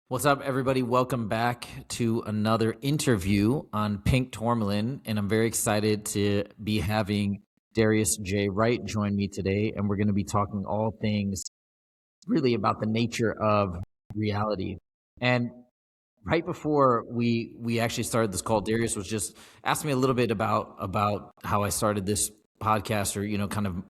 What's up, everybody? Welcome back to another interview on Pink Tourmaline, and I'm very excited to be having Darius J. Wright join me today, and we're going to be talking all things really about the nature of reality. And right before we actually started this call, Darius was just asking me a little bit about how I started this podcast, or kind of,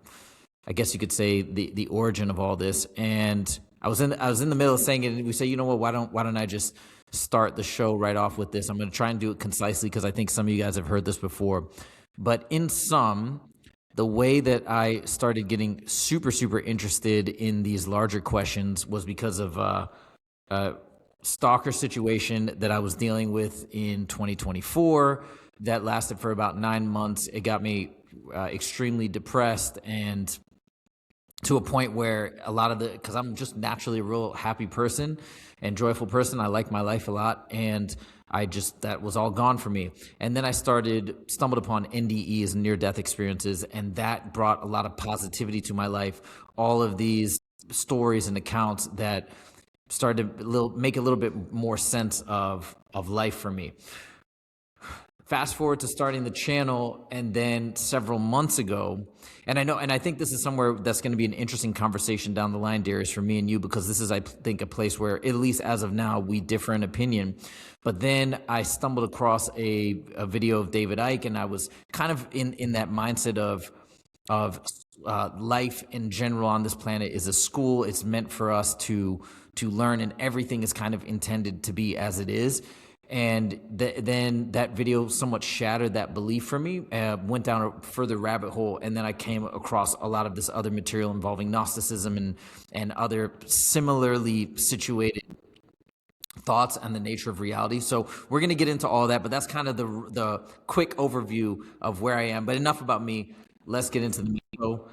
I guess you could say, the origin of all this. And I was in the middle of saying it, and we say, you know what, why don't I just start the show right off with this? I'm going to try and do it concisely because I think some of you guys have heard this before. But in sum, the way that I started getting super interested in these larger questions was because of a stalker situation that I was dealing with in 2024 that lasted for about 9 months. It got me extremely depressed, and to a point where because I'm just naturally a real happy person and joyful person. I like my life a lot, and that was all gone for me. And then I stumbled upon NDEs, near-death experiences, and that brought a lot of positivity to my life. All of these stories and accounts that started to make a little bit more sense of life for me. Fast forward to starting the channel, and then several months ago, and I think this is somewhere that's going to be an interesting conversation down the line, Darius, for me and you, because this is, I think, a place where, at least as of now, we differ in opinion. But then I stumbled across a video of David Icke, and I was kind of in that mindset of life in general on this planet is a school. It's meant for us to learn, and everything is kind of intended to be as it is. And then that video somewhat shattered that belief for me, went down a further rabbit hole, and then I came across a lot of this other material involving Gnosticism and other similarly situated thoughts on the nature of reality. So we're going to get into all of that, but that's kind of the quick overview of where I am. But enough about me. Let's get into the meat. So,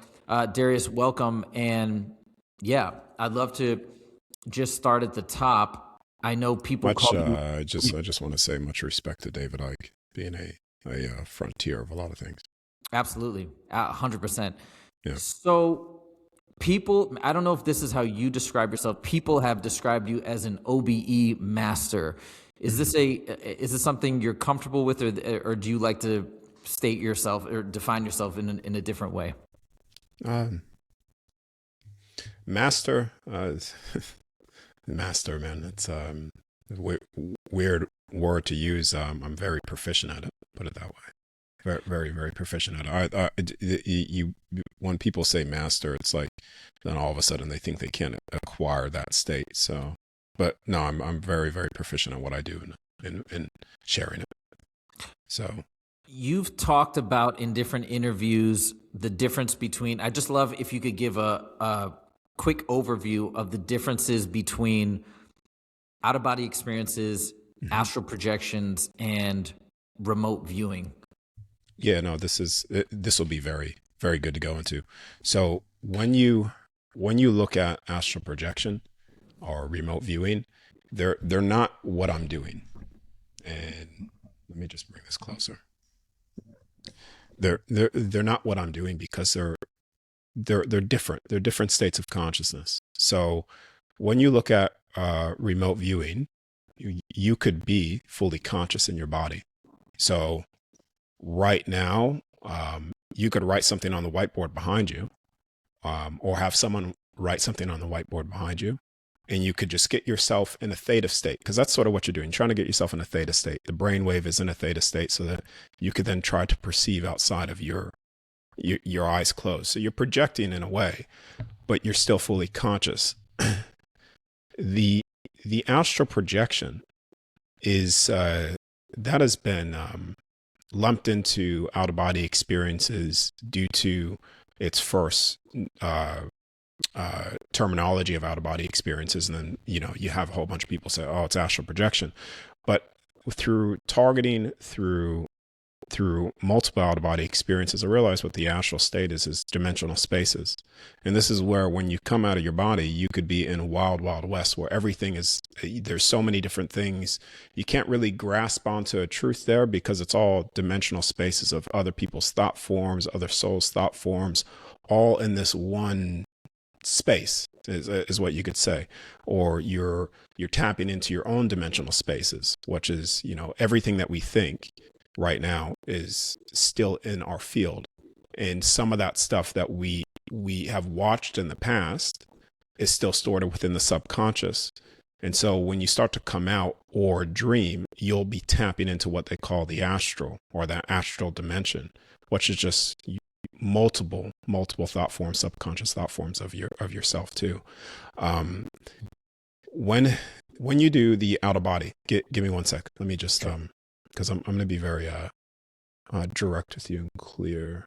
Darius, welcome. And yeah, I'd love to just start at the top. I know people call you. I just want to say much respect to David Icke being a frontier of a lot of things. Absolutely, 100%. Yeah. So people, I don't know if this is how you describe yourself. People have described you as an OBE master. Is this something you're comfortable with, or do you like to state yourself or define yourself in a different way? Master. Master, man, it's a weird word to use. I'm very proficient at it, put it that way. Very proficient at it. When people say master, it's like then all of a sudden they think they can't acquire that state. So, but no, I'm very proficient at what I do in sharing it. So you've talked about in different interviews the difference between. I just love if you could give a quick overview of the differences between out-of-body experiences, astral projections, and remote viewing. Yeah, no, this will be very good to go into. So when you look at astral projection or remote viewing, they're not what I'm doing. And let me just bring this closer. They're not what I'm doing because they're different. They're different states of consciousness. So when you look at remote viewing, you could be fully conscious in your body. So right now, you could write something on the whiteboard behind you, or have someone write something on the whiteboard behind you, and you could just get yourself in a theta state, because that's sort of what you're doing. You're trying to get yourself in a theta state. The brainwave is in a theta state so that you could then try to perceive outside of your eyes closed. So you're projecting in a way, but you're still fully conscious. The astral projection is that has been lumped into out-of-body experiences due to its first terminology of out-of-body experiences, and then you have a whole bunch of people say, oh, it's astral projection. But through targeting, through multiple out-of-body experiences, I realized what the astral state is dimensional spaces. And this is where, when you come out of your body, you could be in a wild west where everything there's so many different things. You can't really grasp onto a truth there because it's all dimensional spaces of other people's thought forms, other souls' thought forms, all in this one space is what you could say, or you're tapping into your own dimensional spaces, which is, everything that we think right now is still in our field. And some of that stuff that we have watched in the past is still stored within the subconscious. And so when you start to come out or dream, you'll be tapping into what they call the astral, or that astral dimension, which is just multiple thought forms, subconscious thought forms of yourself too. When you do the out of body, give me 1 sec. Let me just because I'm going to be very direct with you and clear.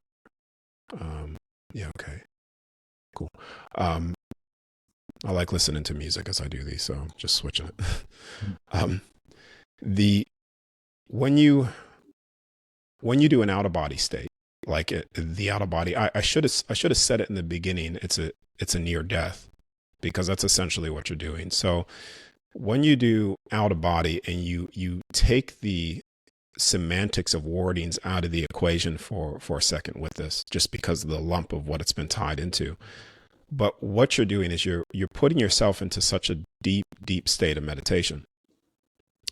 Yeah, okay, cool. I like listening to music as I do these, so I'm just switching it. When you do an out of body state, like the out of body, I should have said it in the beginning. It's a near death, because that's essentially what you're doing. So when you do out of body and you take the semantics of wordings out of the equation for a second with this, just because of the lump of what it's been tied into. But what you're doing is you're putting yourself into such a deep state of meditation.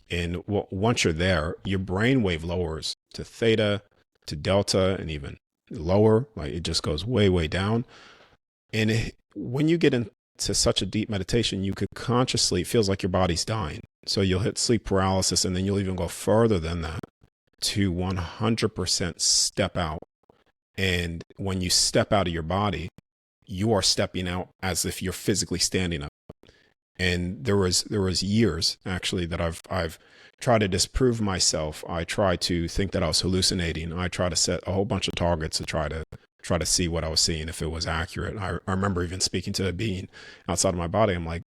And once you're there, your brainwave lowers to theta, to delta, and even lower. Like, it just goes way down. And when you get into such a deep meditation, you could consciously, it feels like your body's dying. So you'll hit sleep paralysis, and then you'll even go further than that to 100% step out. And when you step out of your body, you are stepping out as if you're physically standing up. And there was years actually that I've tried to disprove myself. I tried to think that I was hallucinating. I tried to set a whole bunch of targets to try to see what I was seeing, if it was accurate. I remember even speaking to a being outside of my body. I'm like,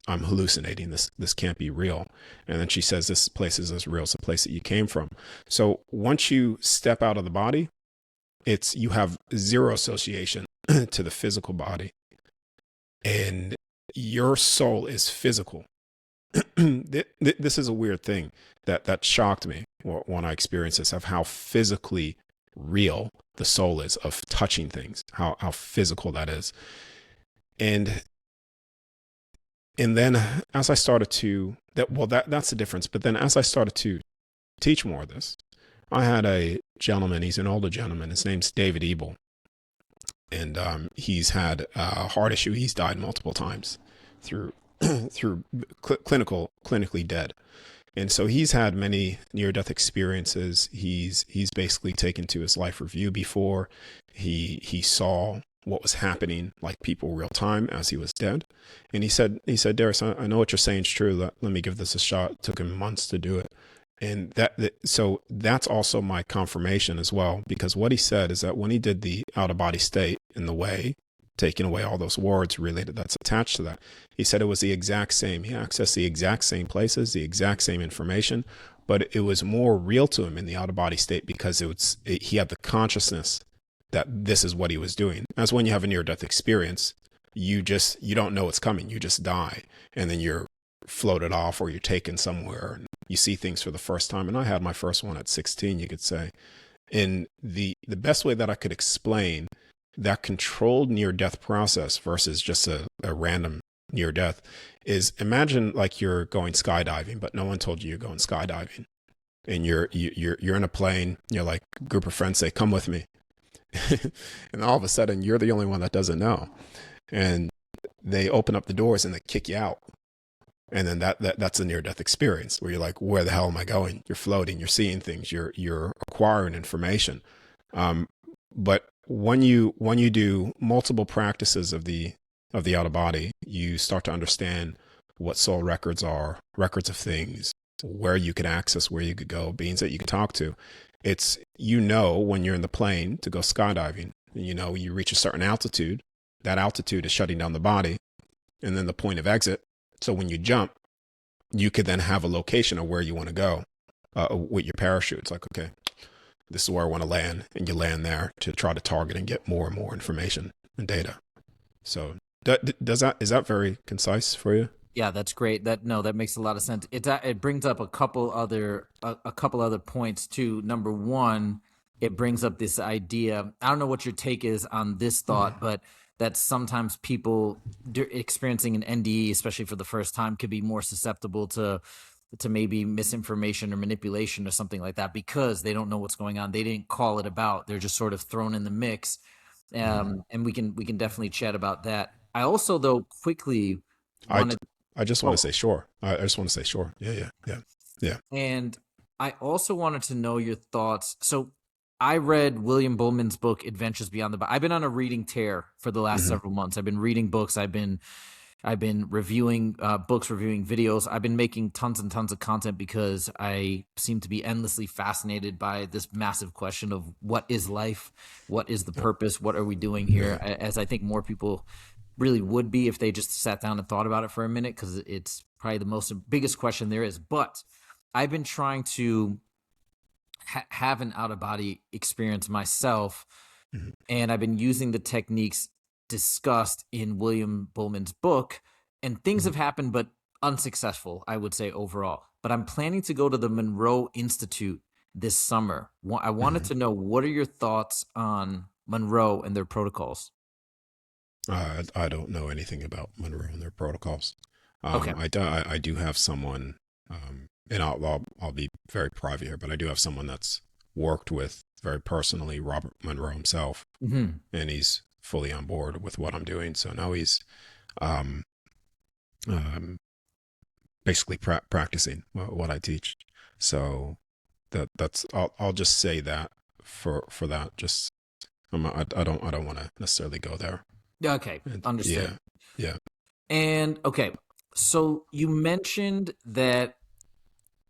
I'm hallucinating. This can't be real. And then she says, this place is as real as the place that you came from. So once you step out of the body, you have zero association to the physical body, and your soul is physical. This is a weird thing that shocked me when I experienced this, of how physically real the soul is, of touching things, how physical that is. And then as I started to, that's the difference. But then as I started to teach more of this, I had a gentleman, he's an older gentleman, his name's David Ebel. And he's had a heart issue. He's died multiple times through clinically dead. And so he's had many near-death experiences. He's basically taken to his life review before. He saw what was happening, like people real time, as he was dead. And he said, Darius, I know what you're saying is true. Let me give this a shot. It took him months to do it. And so that's also my confirmation as well, because what he said is that when he did the out of body state in the way, taking away all those words related that's attached to that, he said it was the exact same. He accessed the exact same places, the exact same information, but it was more real to him in the out of body state, because he had the consciousness that this is what he was doing. As when you have a near death experience, you don't know what's coming. You just die, and then you're floated off, or you're taken somewhere, and you see things for the first time. And I had my first one at 16, you could say. And the best way that I could explain that controlled near-death process versus just a random near-death is, imagine like you're going skydiving, but no one told you you're going skydiving. And you're in a plane, you're like, a group of friends say, come with me. And all of a sudden, you're the only one that doesn't know. And they open up the doors and they kick you out. And then that's a near-death experience where you're like, where the hell am I going? You're floating, you're seeing things, you're acquiring information. But when you do multiple practices of the out of body, you start to understand what soul records are, records of things, where you could access, where you could go, beings that you could talk to. It's, when you're in the plane to go skydiving, you reach a certain altitude, that altitude is shutting down the body, and then the point of exit. So when you jump, you could then have a location of where you want to go with your parachute. It's like, okay, this is where I want to land. And you land there to try to target and get more and more information and data. So is that very concise for you? Yeah, that's great. That makes a lot of sense. It brings up a couple other points too. Number one, it brings up this idea. I don't know what your take is on this thought, but that sometimes people experiencing an NDE, especially for the first time, could be more susceptible to maybe misinformation or manipulation or something like that because they don't know what's going on. They didn't call it about. They're just sort of thrown in the mix. And we can definitely chat about that. I also, though, quickly I wanted. I just want to Oh, say sure. I just want to say sure. Yeah. and I also wanted to know your thoughts. So I read William Bullman's book, Adventures Beyond the Body. I've been on a reading tear for the last Hmm. several months. I've been reading books. I've been reviewing books, reviewing videos. I've been making tons and tons of content because I seem to be endlessly fascinated by this massive question of what is life? What is the purpose? What are we doing here? Yeah. As I think more people really would be if they just sat down and thought about it for a minute, because it's probably the biggest question there is. But I've been trying to have an out of body experience myself, Hmm. and I've been using the techniques discussed in William Bullman's book, and things have happened, but unsuccessful, I would say, overall. But I'm planning to go to the Monroe Institute this summer. I wanted Hmm. to know, what are your thoughts on Monroe and their protocols? I don't know anything about Monroe and their protocols. Okay. I do have someone, and I'll be very private here, but I do have someone that's worked with very personally Robert Monroe himself, Hmm. and he's fully on board with what I'm doing. So now he's um, um, basically practicing what I teach. So that's I'll just say that for that. Just I don't want to necessarily go there. Okay. And Understood. yeah. And okay. So you mentioned that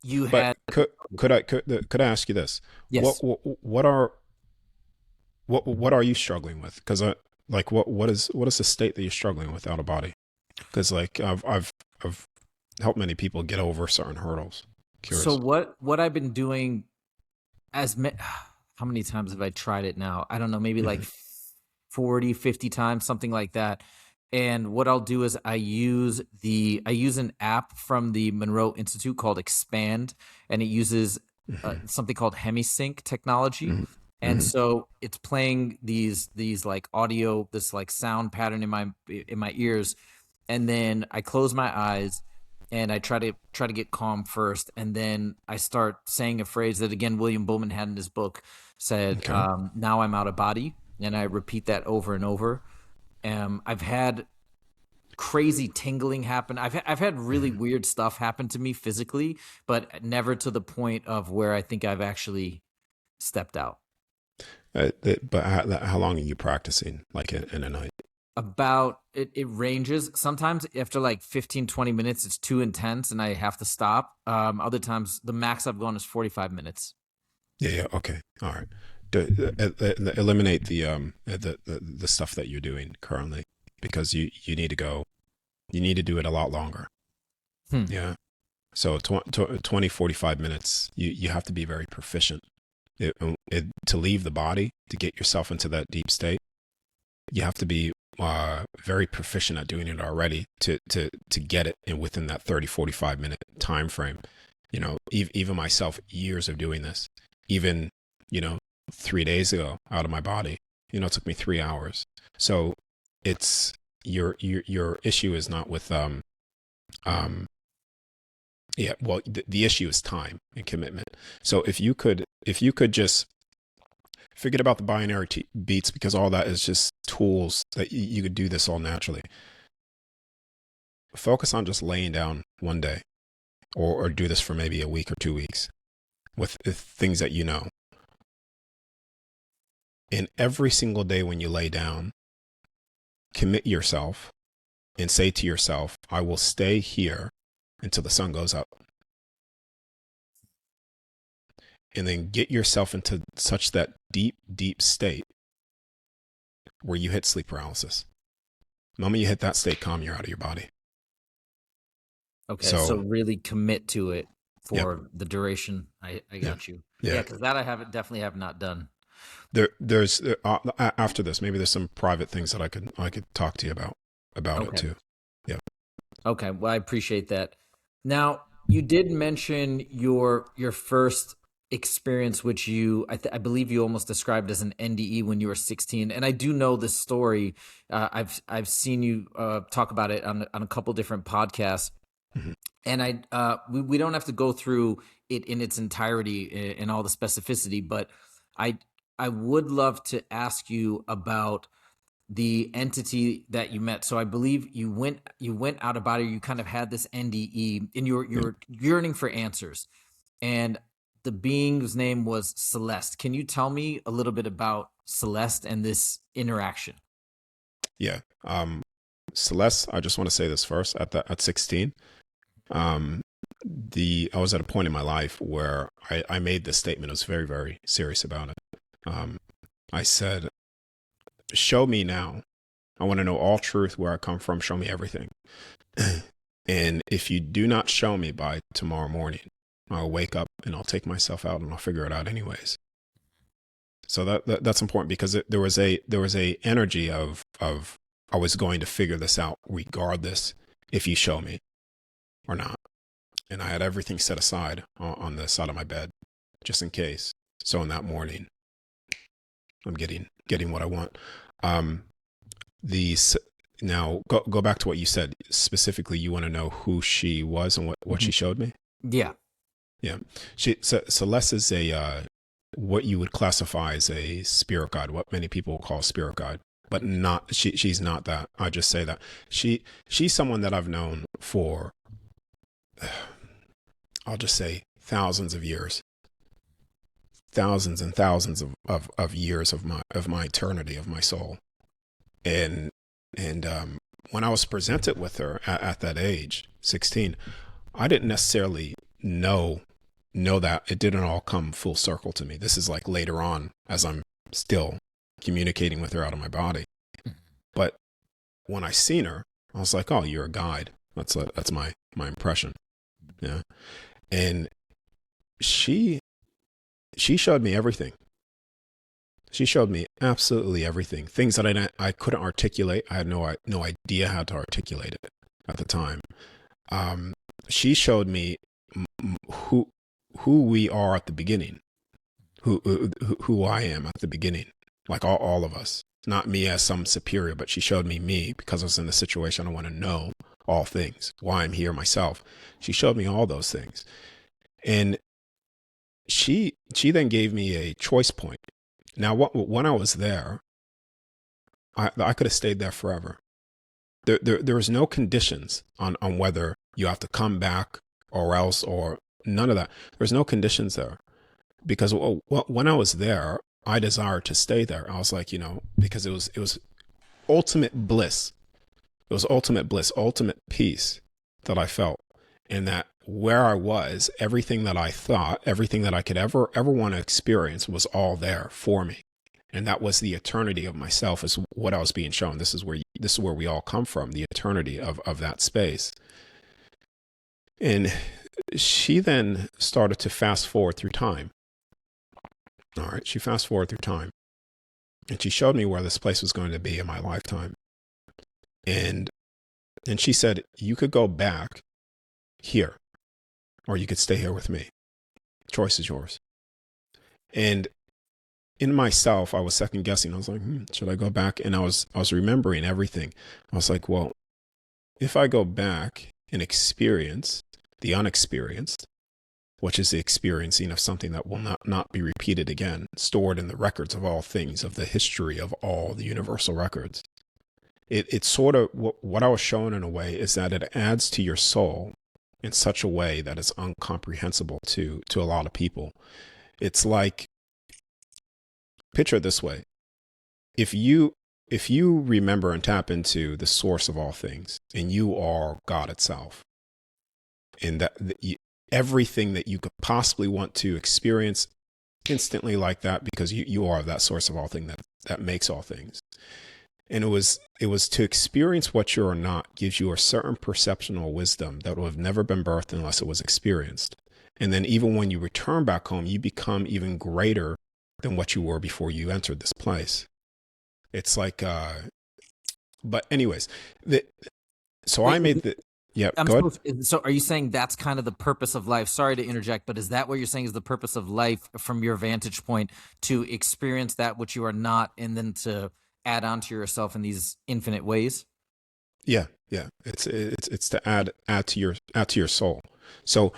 you But had, could I ask you this? yes. What are what are you struggling with? Because I like what is the state that you're struggling with out of body? Because like I've helped many people get over certain hurdles. So Curious. what I've been doing, how many times have I tried it now? I don't know, maybe like Hmm. 40, 50 times, something like that. And what I'll do is I use an app from the Monroe Institute called Expand, and it uses Hmm. something called hemisync technology. Hmm. And Hmm. so it's playing these like audio, this like sound pattern in my ears, and then I close my eyes and I try to get calm first, and then I start saying a phrase that again William Bullman had in his book, said, Okay. "Now I'm out of body," and I repeat that over and over. I've had crazy tingling happen. I've had really Hmm. weird stuff happen to me physically, but never to the point of where I think I've actually stepped out. But how long are you practicing? Like in a night? About it ranges. Sometimes after like 15, 20 minutes it's too intense and I have to stop. Other times the max I've gone is 45 minutes. Yeah. Okay. All right. Eliminate the stuff that you're doing currently because you need to go. You need to do it a lot longer. Hmm. Yeah. So 20, 45 minutes, you have to be very proficient. To leave the body, to get yourself into that deep state, you have to be very proficient at doing it already to get it in within that 30, 45 minute time frame. You know, even myself, years of doing this, even, you know, 3 days ago out of my body, you know, it took me 3 hours. So it's your issue is not with, um, yeah, well, the issue is time and commitment. So if you could just forget about the binary beats because all that is just tools that you could do this all naturally. Focus on just laying down one day or do this for maybe a week or 2 weeks with the things that you know. And every single day when you lay down, commit yourself and say to yourself, I will stay here until the sun goes up. And then get yourself into such that deep, deep state where you hit sleep paralysis. The moment you hit that state, calm, you're out of your body. Okay, so So, really commit to it yep, for the duration. I yeah, got you. Yeah, yeah. because that I haven't definitely have not done. There's after this, maybe there's some private things that I could talk to you about it Okay. too. Yeah. Okay. Well, I appreciate that. Now, you did mention your first experience, which I believe you almost described as an NDE when you were 16. And I do know this story. I've seen you talk about it on a couple different podcasts. Mhm. And we don't have to go through it in its entirety in all the specificity, but I I would love to ask you about the entity that you met. So I believe you went out of body. You kind of had this NDE, and you Yeah. were yearning for answers. And the being's name was Celeste. Can you tell me a little bit about Celeste and this interaction? Yeah. Celeste, I just want to say this first. At 16, um, I was at a point in my life where I made this statement. I was very, very serious about it. I said, show me now. I want to know all truth, where I come from. Show me everything. And if you do not show me by tomorrow morning, I'll wake up and I'll take myself out and I'll figure it out anyways. So that's important, because there was a energy of I was going to figure this out regardless if you show me or not. And I had everything set aside on the side of my bed just in case. So in that morning, I'm getting what I want. Now go back to what you said. Specifically, you want to know who she was and what she showed me? Yeah. Yeah. Celeste is what you would classify as a spirit guide, what many people call spirit guide, but not, she's not that. I just say that. She's someone that I've known for, I'll just say, thousands of years. Thousands and thousands of years of my eternity, of my soul. And when I was presented with her at that age, 16, I didn't necessarily know that. It didn't all come full circle to me. This is like later on, as I'm still communicating with her out of my body. But when I seen her, I was like, oh, you're a guide. That's my impression. Yeah. And she showed me everything. She showed me absolutely everything. Things that I couldn't articulate. I had no idea how to articulate it at the time. She showed me who we are at the beginning, who I am at the beginning, like all of us. Not me as some superior, but she showed me because I was in a situation I want to know all things, why I'm here myself. She showed me all those things. And she then gave me a choice point. Now, when I was there, I could have stayed there forever. There was no conditions on whether you have to come back or else, or none of that. There's no conditions there, because when I was there, I desired to stay there. I was like, because it was ultimate bliss. It was ultimate bliss, ultimate peace that I felt. And that where I was, everything that I thought, everything that I could ever want to experience was all there for me. And that was the eternity of myself, is what I was being shown. This is where we all come from, the eternity of that space. And she then started to fast forward through time. All right. She fast forward through time, and she showed me where this place was going to be in my lifetime. And she said, you could go back here, or you could stay here with me. Choice is yours. And in myself, I was second guessing. I was like, should I go back? And I was remembering everything. I was like, well, if I go back and experience the unexperienced, which is the experiencing of something that will not be repeated again, stored in the records of all things, of the history of all the universal records. It's sort of what I was shown in a way is that it adds to your soul in such a way that it's incomprehensible to a lot of people. It's like, picture it this way. If you remember and tap into the source of all things, and you are God itself, and that everything that you could possibly want to experience instantly like that, because you are that source of all things that makes all things. And it was to experience what you are not gives you a certain perceptional wisdom that would have never been birthed unless it was experienced. And then even when you return back home, you become even greater than what you were before you entered this place. It's like, but anyways, so I made the, Yep. I'm Go ahead. so are you saying that's kind of the purpose of life? Sorry to interject, but is that what you're saying is the purpose of life from your vantage point, to experience that which you are not and then to add on to yourself in these infinite ways? Yeah. Yeah. It's to add to your soul. So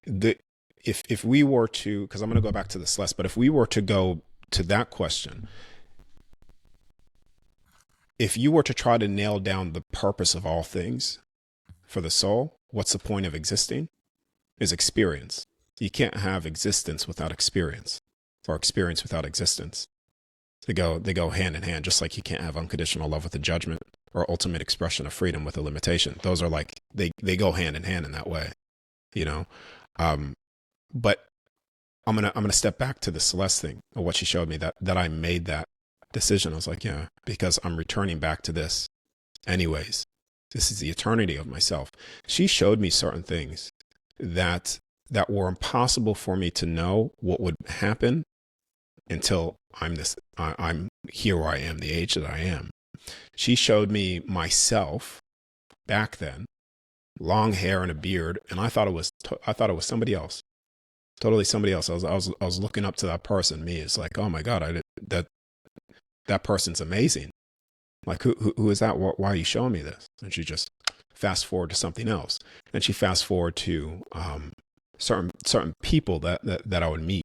the if we were to, because I'm going to go back to the Celeste, but if we were to go to that question, if you were to try to nail down the purpose of all things for the soul, what's the point of existing? Is experience. You can't have existence without experience, or experience without existence. They go hand in hand, just like you can't have unconditional love with a judgment, or ultimate expression of freedom with a limitation. Those are like, they go hand in hand in that way, you know. But I'm gonna step back to the Celeste thing, or what she showed me, that I made that decision. I was like, yeah, because I'm returning back to this anyways. This is the eternity of myself. She showed me certain things that were impossible for me to know what would happen until I'm here where I am, the age that I am. She showed me myself back then, long hair and a beard, and I thought it was somebody else, totally somebody else. I was looking up to that person. Me, it's like, oh my God, that person's amazing. Like, who is that? Why are you showing me this? And she just fast forward to something else. And she fast forward to certain people that I would meet,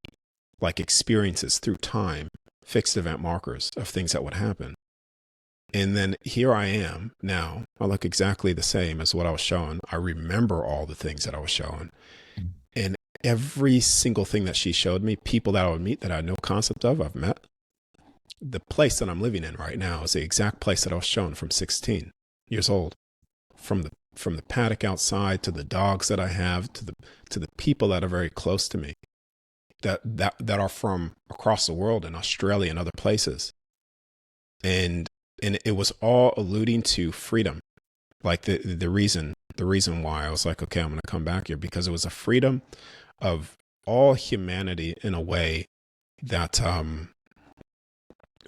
like experiences through time, fixed event markers of things that would happen. And then here I am now. I look exactly the same as what I was showing. I remember all the things that I was showing. And every single thing that she showed me, people that I would meet that I had no concept of, I've met. The place that I'm living in right now is the exact place that I was shown from 16 years old. From the paddock outside, to the dogs that I have, to the people that are very close to me, that are from across the world, in Australia and other places. And it was all alluding to freedom. Like the reason why I was like, okay, I'm going to come back here, because it was a freedom of all humanity in a way that,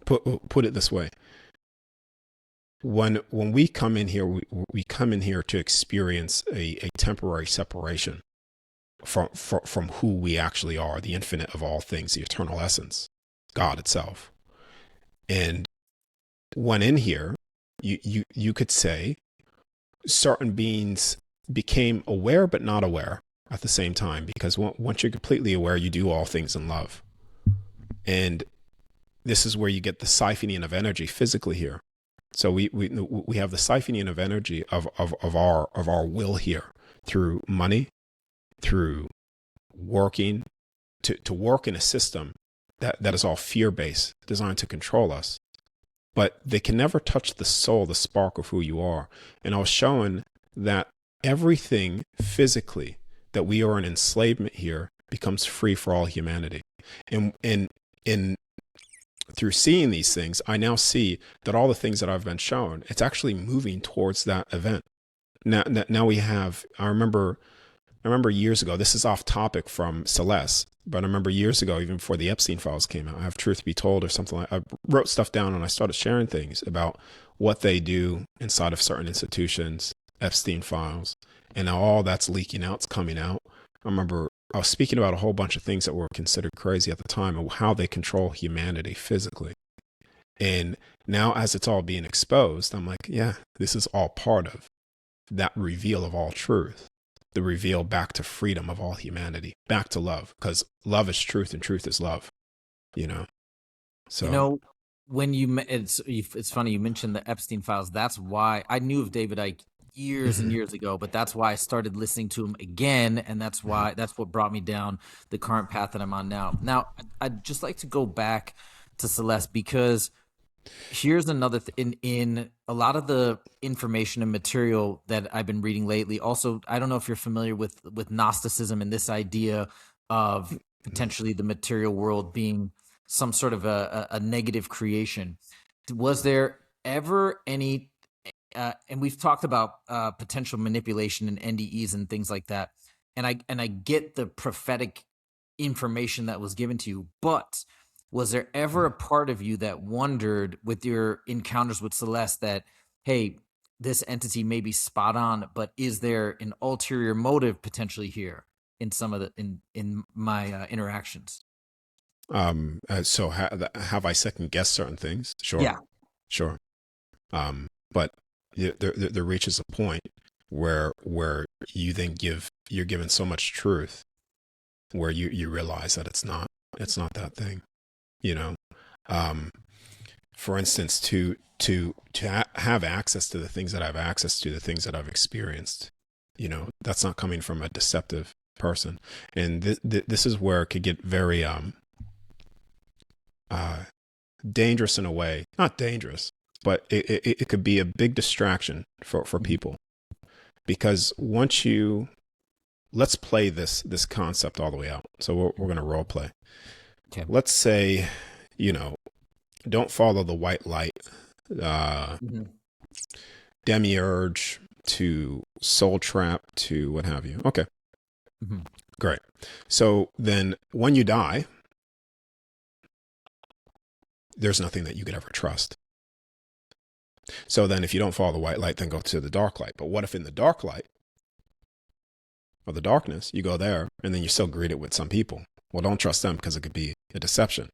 put it this way. When we come in here, we come in here to experience a temporary separation from who we actually are, the infinite of all things, the eternal essence, God itself. And when in here, you could say certain beings became aware but not aware at the same time, because once you're completely aware, you do all things in love. And this is where you get the siphoning of energy physically here. So we have the siphoning of energy of our will here, through money, through working, to work in a system that is all fear-based, designed to control us. But they can never touch the soul, the spark of who you are. And I was showing that everything physically that we are in enslavement here becomes free for all humanity. And through seeing these things, I now see that all the things that I've been shown, it's actually moving towards that event. Now we have, I remember years ago, this is off topic from Celeste, but I remember years ago, even before the Epstein files came out, I have Truth Be Told or something like, I wrote stuff down and I started sharing things about what they do inside of certain institutions, Epstein files, and now all that's leaking out, it's coming out. I remember I was speaking about a whole bunch of things that were considered crazy at the time, and how they control humanity physically. And now, as it's all being exposed, I'm like, yeah, this is all part of that reveal of all truth, the reveal back to freedom of all humanity, back to love, because love is truth and truth is love, you know? So, When it's funny, you mentioned the Epstein files. That's why I knew of David Icke years and years ago, but that's why I started listening to him again, and that's what brought me down the current path that I'm on now. Now, I'd just like to go back to Celeste, because here's another in a lot of the information and material that I've been reading lately. Also, I don't know if you're familiar with Gnosticism and this idea of potentially the material world being some sort of a negative creation. Was there ever any and we've talked about potential manipulation and NDEs and things like that, and I get the prophetic information that was given to you, but was there ever a part of you that wondered, with your encounters with Celeste, that, hey, this entity may be spot on, but is there an ulterior motive potentially here in some of the in my interactions? So have I second guessed certain things? Sure, Yeah. sure. But there reaches a point where you're given so much truth where you realize that it's not that thing, you know. For instance, to have access to the things that I've access to, the things that I've experienced, you know, that's not coming from a deceptive person. And this is where it could get very dangerous in a way. Not dangerous, but it could be a big distraction for people, because once let's play this concept all the way out. So we're going to role play. Okay. Let's say, you know, don't follow the white light, demiurge to soul trap to what have you. Okay. Great. So then when you die, there's nothing that you could ever trust. So then if you don't follow the white light, then go to the dark light. But what if in the dark light or the darkness, you go there and then you're still greeted with some people? Well, don't trust them because it could be a deception.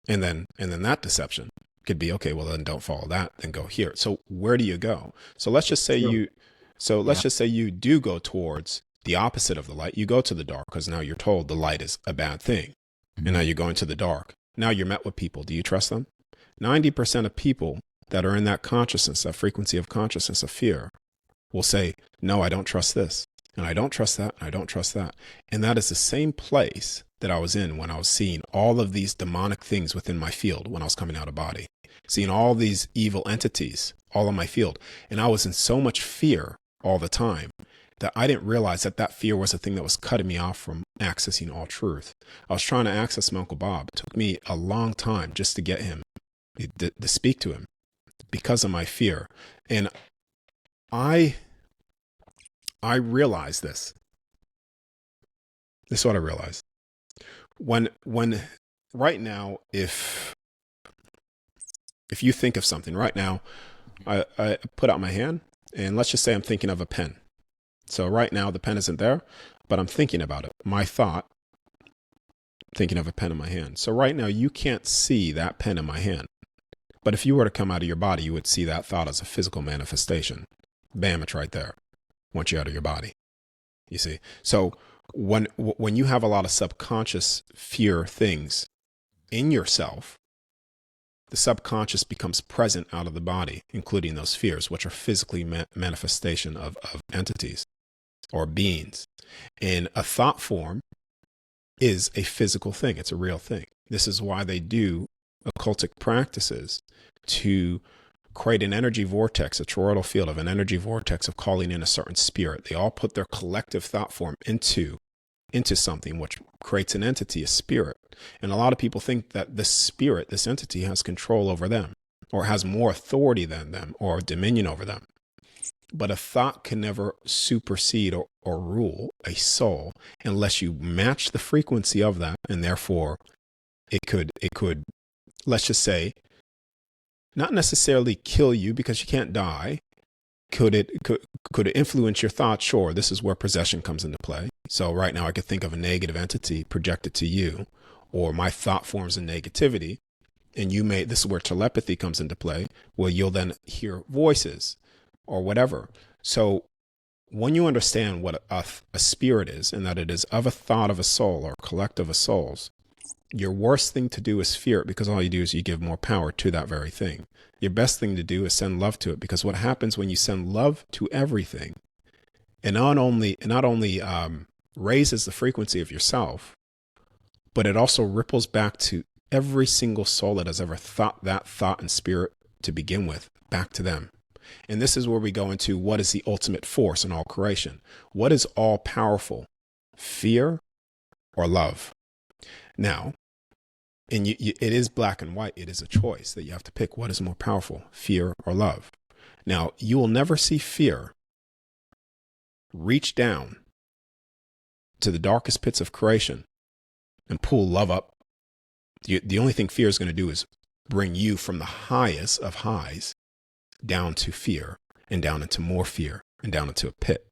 And then that deception could be, okay, well then don't follow that, then go here. So where do you go? So let's just say just say you do go towards the opposite of the light. You go to the dark because now you're told the light is a bad thing. And now you're going to the dark. Now you're met with people. Do you trust them? 90% of people that are in that consciousness, that frequency of consciousness of fear, will say, no, I don't trust this. And I don't trust that. And I don't trust that. And that is the same place that I was in when I was seeing all of these demonic things within my field when I was coming out of body, seeing all these evil entities all in my field. And I was in so much fear all the time that I didn't realize that fear was the thing that was cutting me off from accessing all truth. I was trying to access my Uncle Bob. It took me a long time just to get him, to speak to him because of my fear. And I realized this. This is what I realized. When right now, if you think of something right now, I put out my hand and let's just say I'm thinking of a pen. So right now the pen isn't there, but I'm thinking about it. My thought, thinking of a pen in my hand. So right now you can't see that pen in my hand. But if you were to come out of your body, you would see that thought as a physical manifestation. Bam, it's right there once you're out of your body. You see? So when you have a lot of subconscious fear things in yourself, the subconscious becomes present out of the body, including those fears, which are physically manifestation of entities or beings. And a thought form is a physical thing. It's a real thing. This is why they do occultic practices to create an energy vortex, a toroidal field of an energy vortex of calling in a certain spirit. They all put their collective thought form into something, which creates an entity, a spirit. And a lot of people think that this spirit, this entity, has control over them or has more authority than them or dominion over them. But a thought can never supersede or rule a soul unless you match the frequency of that. And therefore it could, let's just say, not necessarily kill you because you can't die. Could it influence your thoughts? Sure. This is where possession comes into play. So right now I could think of a negative entity projected to you, or my thought forms of negativity. And this is where telepathy comes into play, where you'll then hear voices or whatever. So when you understand what a spirit is and that it is of a thought of a soul or collective of souls, your worst thing to do is fear it, because all you do is you give more power to that very thing. Your best thing to do is send love to it, because what happens when you send love to everything, it not only raises the frequency of yourself, but it also ripples back to every single soul that has ever thought that thought and spirit to begin with, back to them. And this is where we go into what is the ultimate force in all creation. What is all powerful, fear or love? Now, and it is black and white. It is a choice that you have to pick. What is more powerful, fear or love? Now, you will never see fear reach down to the darkest pits of creation and pull love up. The only thing fear is going to do is bring you from the highest of highs down to fear, and down into more fear, and down into a pit.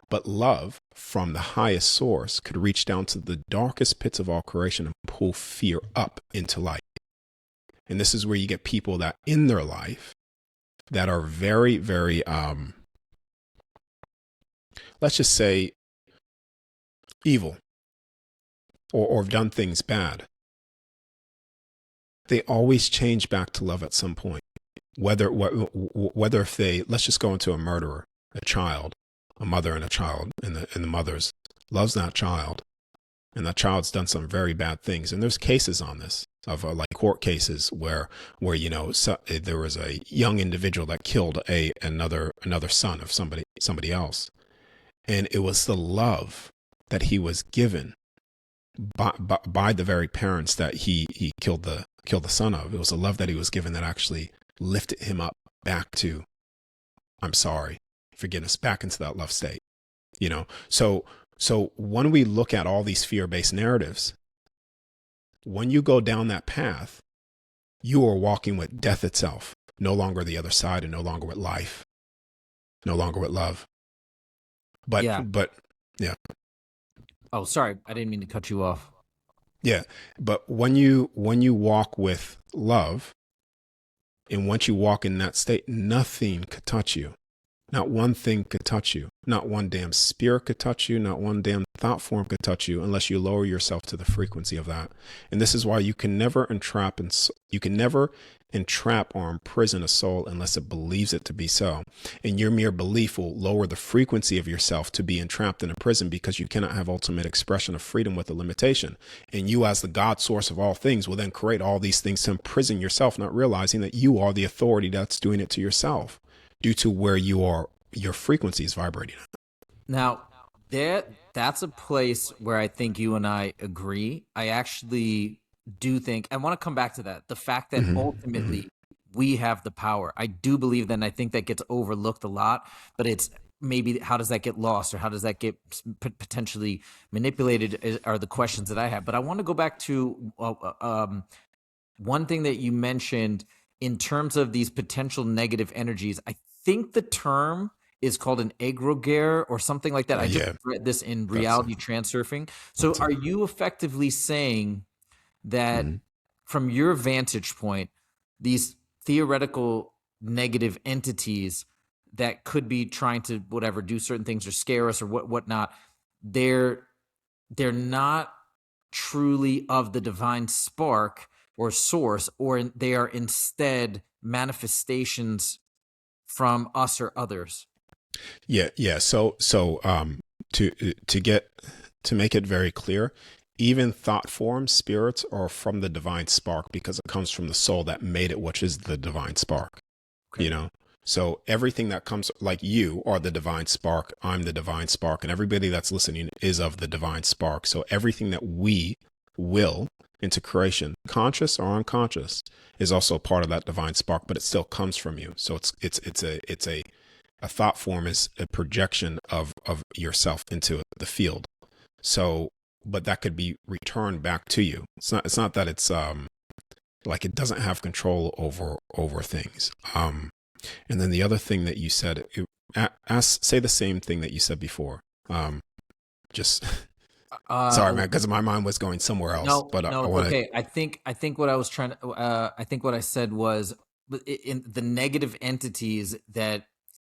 But love from the highest source could reach down to the darkest pits of all creation and pull fear up into light. And this is where you get people that in their life that are very, very, let's just say, evil or have done things bad. They always change back to love at some point. Whether if they, let's just go into a murderer, a child, a mother and a child, and the mother's loves that child, and that child's done some very bad things. And there's cases on this of like court cases where there was a young individual that killed another son of somebody else, and it was the love that he was given by the very parents that he killed the son of. It was the love that he was given that actually lifted him up back to, I'm sorry, forgiveness, back into that love state. So when we look at all these fear-based narratives, when you go down that path, you are walking with death itself, no longer the other side, and no longer with life, no longer with love. But yeah. Oh, sorry, I didn't mean to cut you off. Yeah, but when you walk with love, and once you walk in that state, nothing could touch you. Not one thing could touch you. Not one damn spirit could touch you. Not one damn thought form could touch you unless you lower yourself to the frequency of that. And this is why you can never entrap or imprison a soul unless it believes it to be so. And your mere belief will lower the frequency of yourself to be entrapped in a prison, because you cannot have ultimate expression of freedom with a limitation. And you, as the God source of all things, will then create all these things to imprison yourself, not realizing that you are the authority that's doing it to yourself, due to where your frequency is vibrating. Now, that's a place where I think you and I agree. I actually do think, I want to come back to that, the fact that ultimately we have the power. I do believe that, and I think that gets overlooked a lot, but it's maybe how does that get lost, or how does that get potentially manipulated, are the questions that I have. But I want to go back to one thing that you mentioned in terms of these potential negative energies. I think the term is called an egregore or something like that. I just read this in Reality Transurfing. So are you effectively saying that from your vantage point, these theoretical negative entities that could be trying to do certain things or scare us or whatnot, they're not truly of the divine spark or source, or they are instead manifestations from us or others? Yeah. So to make it very clear, even thought forms, spirits, are from the divine spark, because it comes from the soul that made it, which is the divine spark. Okay. So everything that comes, like you are the divine spark, I'm the divine spark, and everybody that's listening is of the divine spark. So everything that we will into creation, conscious or unconscious, is also part of that divine spark, but it still comes from you. So it's a thought form is a projection of yourself into the field. So, but that could be returned back to you. It's not that it's like it doesn't have control over things. And then the other thing that you said, say the same thing that you said before. Sorry, man, because my mind was going somewhere else. Okay. I think what I was trying to, I think what I said was, in the negative entities that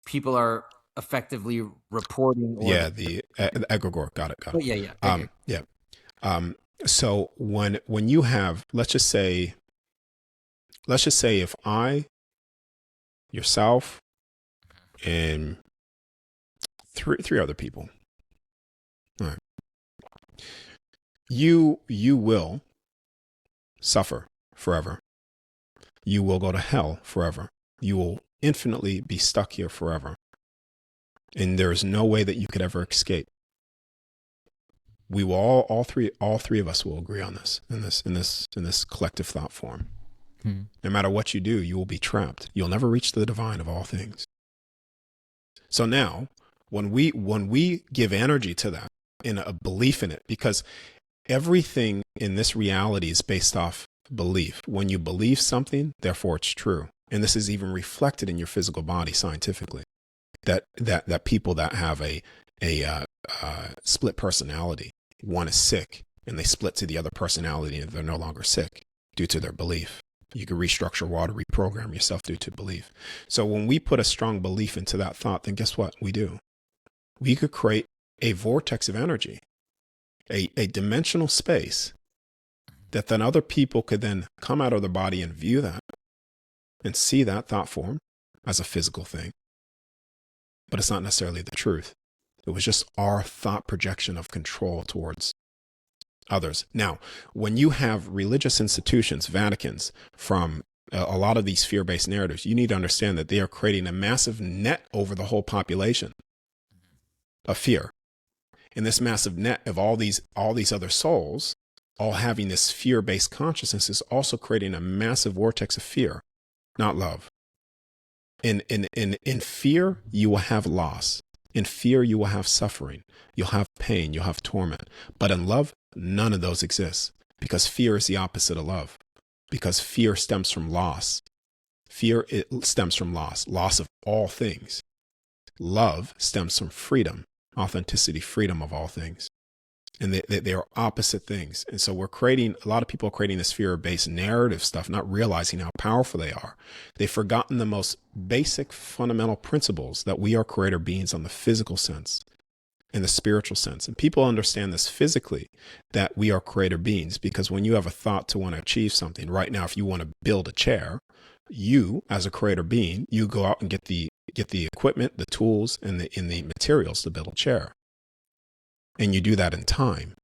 people are effectively reporting. The egregore. Got it. Yeah. So when you have, let's just say if I, yourself, and three other people, all right, you will suffer forever. You will go to hell forever. You will infinitely be stuck here forever. And there is no way that you could ever escape. We will all three of us will agree on this in this collective thought form. No matter what you do, you will be trapped. You'll never reach the divine of all things. So now, when we give energy to that, in a belief in it, because everything in this reality is based off belief. When you believe something, therefore it's true. And this is even reflected in your physical body scientifically. That people that have a split personality, one is sick and they split to the other personality and they're no longer sick due to their belief. You can restructure water, reprogram yourself due to belief. So when we put a strong belief into that thought, then guess what we do? We could create a vortex of energy, a dimensional space that then other people could then come out of their body and view that and see that thought form as a physical thing. But it's not necessarily the truth. It was just our thought projection of control towards others. Now, when you have religious institutions, Vaticans, from a lot of these fear-based narratives, you need to understand that they are creating a massive net over the whole population of fear. And this massive net of all these other souls, all having this fear-based consciousness, is also creating a massive vortex of fear, not love. In fear, you will have loss. In fear, you will have suffering. You'll have pain. You'll have torment. But in love, none of those exist, because fear is the opposite of love. Because fear stems from loss. Fear, it stems from loss of all things. Love stems from freedom, authenticity, freedom of all things. And they are opposite things. And so a lot of people are creating this fear-based narrative stuff, not realizing how powerful they are. They've forgotten the most basic fundamental principles, that we are creator beings on the physical sense and the spiritual sense. And people understand this physically, that we are creator beings, because when you have a thought to want to achieve something, right now, if you want to build a chair, you as a creator being, you go out and get the equipment, the tools, and the materials to build a chair. And you do that in time.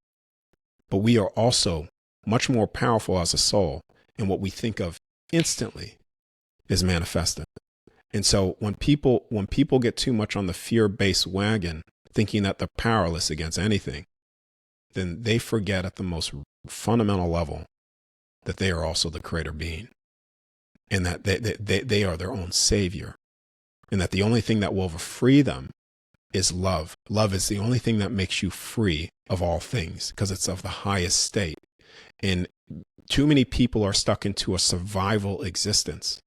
But we are also much more powerful as a soul, and what we think of instantly is manifested. And so when people get too much on the fear-based wagon, thinking that they're powerless against anything, then they forget at the most fundamental level that they are also the creator being, and that they are their own savior, and that the only thing that will ever free them is love. Love is the only thing that makes you free of all things, because it's of the highest state. And too many people are stuck into a survival existence.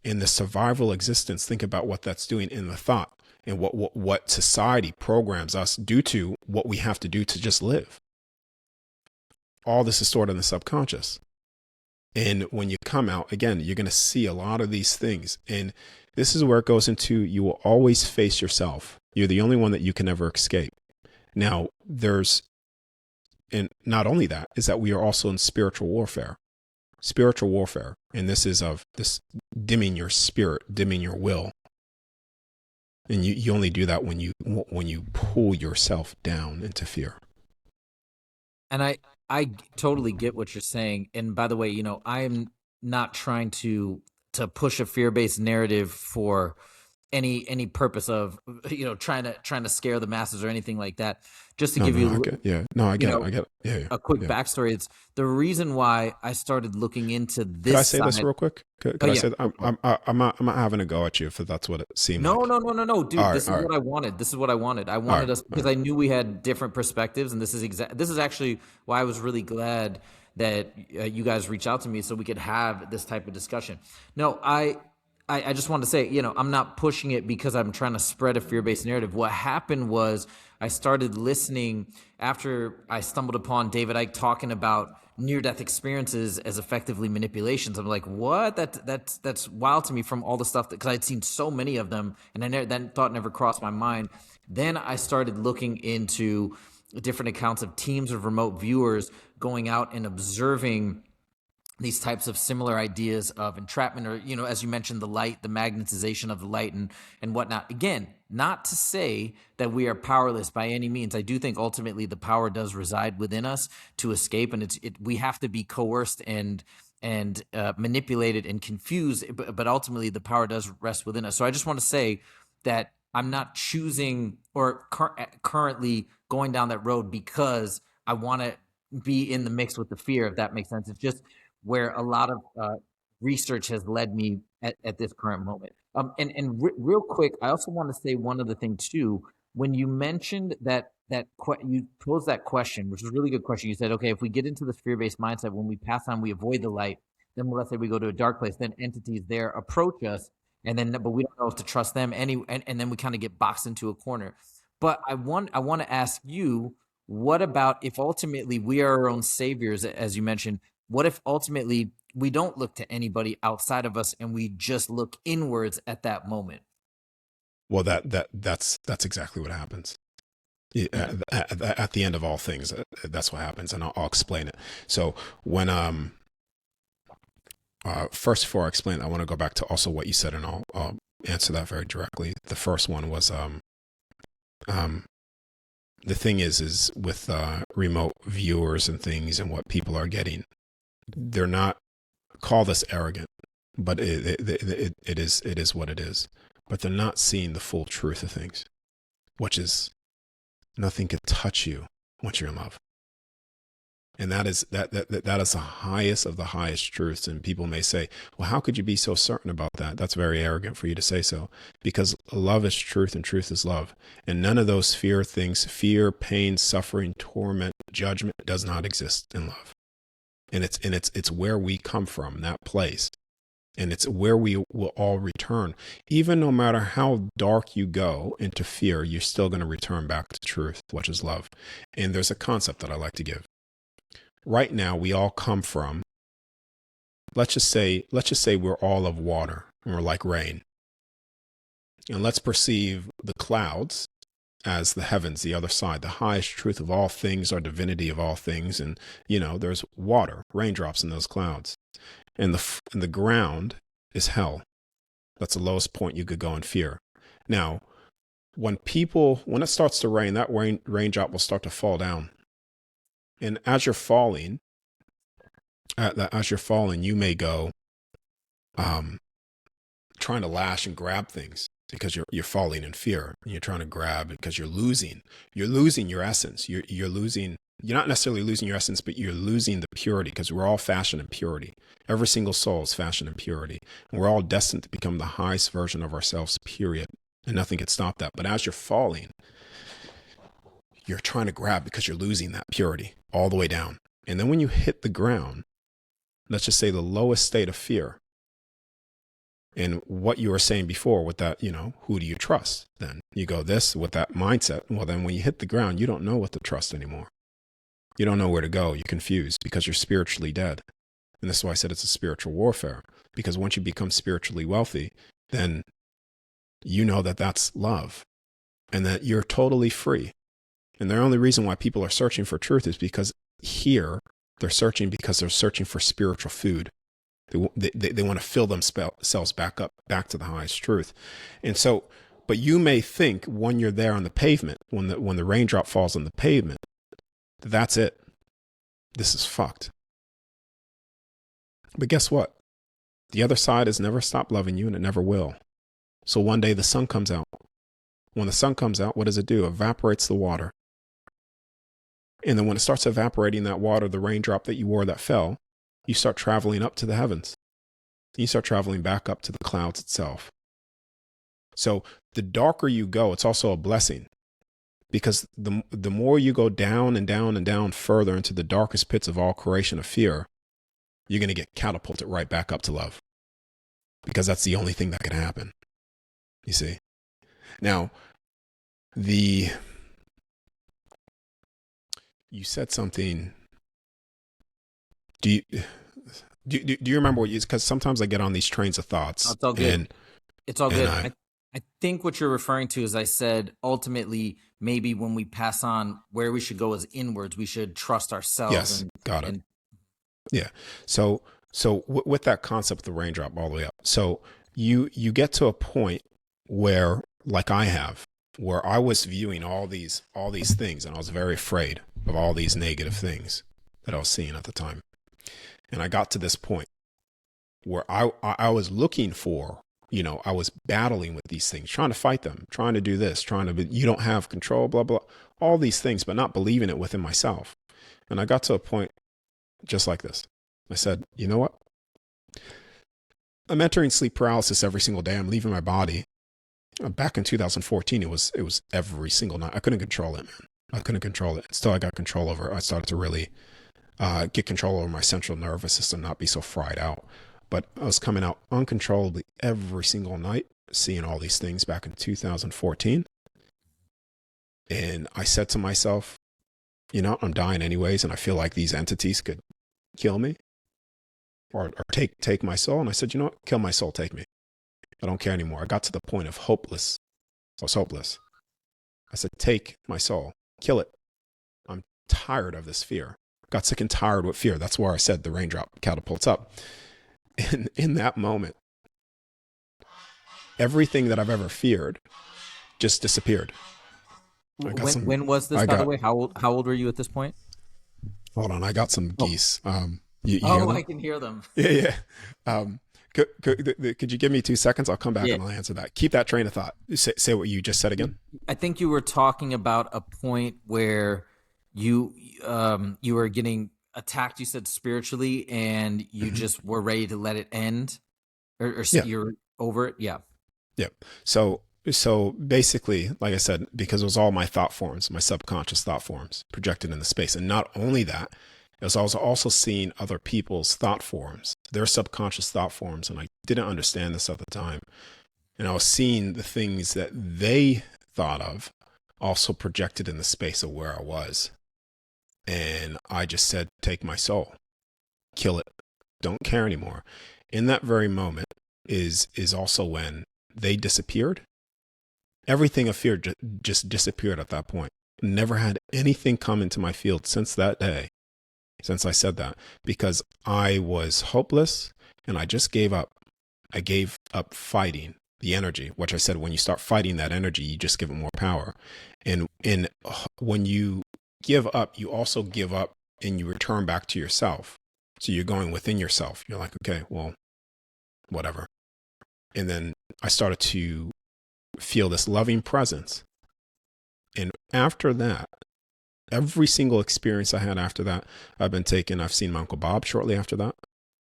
In the survival existence, think about what that's doing in the thought, and what society programs us due to what we have to do to just live. All this is stored in the subconscious. And when you come out, again, you're going to see a lot of these things. And this is where it goes into, you will always face yourself. You're the only one that you can ever escape. Now, and not only that, is that we are also in spiritual warfare. Spiritual warfare. And this is of this dimming your spirit, dimming your will. And you only do that when you pull yourself down into fear. And I totally get what you're saying. And by the way, I am not trying to push a fear-based narrative for any purpose of trying to scare the masses or anything like that. Just to give you I get it. Yeah. a quick backstory. It's the reason why I started looking into this. Could I say this real quick? Could I say that? I'm not having to go at you if that's what it seemed like. No, dude. This is what I wanted. This is what I wanted. I wanted us, because I knew we had different perspectives, and this is actually why I was really glad that you guys reached out to me so we could have this type of discussion. No, I just want to say, I'm not pushing it because I'm trying to spread a fear-based narrative. What happened was I started listening after I stumbled upon David Icke talking about near-death experiences as effectively manipulations. I'm like, what? That's wild to me, from all the stuff because I'd seen so many of them, and that thought never crossed my mind. Then I started looking into different accounts of teams of remote viewers going out and observing these types of similar ideas of entrapment, or, as you mentioned, the light, the magnetization of the light and whatnot. Again, not to say that we are powerless by any means. I do think ultimately the power does reside within us to escape, and we have to be coerced and manipulated and confused, but ultimately the power does rest within us. So I just want to say that I'm not choosing or currently going down that road because I want to be in the mix with the fear, if that makes sense. It's just where a lot of research has led me at this current moment. Real quick, I also want to say one other thing too. When you mentioned you posed that question, which is a really good question. You said, okay, if we get into the fear-based mindset, when we pass on, we avoid the light. Then let's say we go to a dark place, then entities there approach us, and then but we don't know if to trust them and then we kind of get boxed into a corner. But I want to ask you, what about if ultimately we are our own saviors, as you mentioned? What if ultimately we don't look to anybody outside of us and we just look inwards at that moment? Well, that's exactly what happens. At the end of all things, that's what happens, and I'll explain it. So when first, before I explain, I want to go back to also what you said, and I'll answer that very directly. The first one was the thing is with remote viewers and things and what people are getting, they're not, call this arrogant, but it is what it is. But they're not seeing the full truth of things, which is nothing can touch you once you're in love. And that is the highest of the highest truths. And people may say, well, how could you be so certain about that? That's very arrogant for you to say so, because love is truth and truth is love. And none of those fear things, fear, pain, suffering, torment, judgment, does not exist in love. And it's where we come from, that place. And it's where we will all return. Even no matter how dark you go into fear, you're still going to return back to truth, which is love. And there's a concept that I like to give. Right now, we all come from, let's just say we're all of water and we're like rain. And let's perceive the clouds as the heavens, the other side, the highest truth of all things, our divinity of all things. And, there's water, raindrops in those clouds. And the ground is hell. That's the lowest point you could go in fear. Now, when it starts to rain, that raindrop will start to fall down. And as you're falling, you may go trying to lash and grab things because you're falling in fear. And you're trying to grab because you're losing your essence. You're not necessarily losing your essence, but you're losing the purity, because we're all fashioned in purity. Every single soul is fashioned in purity. And we're all destined to become the highest version of ourselves, period. And nothing can stop that. But as you're falling, you're trying to grab because you're losing that purity all the way down. And then when you hit the ground, let's just say the lowest state of fear, and what you were saying before with that, who do you trust? Then you go this with that mindset. Well, then when you hit the ground, you don't know what to trust anymore. You don't know where to go. You're confused because you're spiritually dead. And this is why I said it's a spiritual warfare, because once you become spiritually wealthy, then you know that that's love and that you're totally free. And the only reason why people are searching for truth is because here they're searching because they're searching for spiritual food. They want to fill themselves back to the highest truth. And so, but you may think when you're there on the pavement, when the raindrop falls on the pavement, that's it. This is fucked. But guess what? The other side has never stopped loving you, and it never will. So one day the sun comes out. When the sun comes out, what does it do? It evaporates the water. And then when it starts evaporating that water, the raindrop that you wore that fell, you start traveling up to the heavens. You start traveling back up to the clouds itself. So the darker you go, it's also a blessing. Because the more you go down and down and down further into the darkest pits of all creation of fear, you're going to get catapulted right back up to love. Because that's the only thing that can happen. You see? Now, you said something. Do you remember what you, because sometimes I get on these trains of thoughts. Oh, it's all good. It's all good. I think what you're referring to is, I said, ultimately, maybe when we pass on, where we should go is inwards. We should trust ourselves. Yes, got it. Yeah. So with that concept of the raindrop all the way up, so you get to a point where, like I have, where I was viewing all these things, and I was very afraid of all these negative things that I was seeing at the time. And I got to this point where I was looking for, I was battling with these things, trying to fight them, trying to do this, you don't have control, blah, blah, all these things, but not believing it within myself. And I got to a point just like this. I said, you know what? I'm entering sleep paralysis every single day. I'm leaving my body. Back in 2014, it was every single night. I couldn't control it, man. I couldn't control it. Until I got control over it, I started to really get control over my central nervous system, not be so fried out. But I was coming out uncontrollably every single night, seeing all these things back in 2014. And I said to myself, I'm dying anyways, and I feel like these entities could kill me or take my soul. And I said, kill my soul, take me. I don't care anymore. I got to the point of hopeless. I was hopeless. I said, take my soul, kill it. I'm tired of this fear. Got sick and tired with fear. That's where I said the raindrop catapults up. And in that moment, everything that I've ever feared just disappeared. When was this, by the way? How old were you at this point? Hold on, I got some geese. You hear them? I can hear them. Yeah. Could you give me 2 seconds? I'll come back and I'll answer that. Keep that train of thought. Say what you just said again. I think you were talking about a point where you were getting attacked, you said, spiritually, and you just were ready to let it end, or you're over it. Yeah. So basically, like I said, because it was all my thought forms, my subconscious thought forms projected into space. And not only that, it was also seeing other people's thought forms, their subconscious thought forms. And I didn't understand this at the time. And I was seeing the things that they thought of also projected in the space of where I was. And I just said, take my soul, kill it, don't care anymore. In that very moment is also when they disappeared. Everything of fear just disappeared at that point. Never had anything come into my field since that day, since I said that, because I was hopeless and I just gave up. I gave up fighting the energy, which I said, when you start fighting that energy, you just give it more power. And when you give up, you also give up and you return back to yourself. So you're going within yourself. You're like, okay, well, whatever. And then I started to feel this loving presence. And after that, every single experience I had after that, I've seen my Uncle Bob shortly after that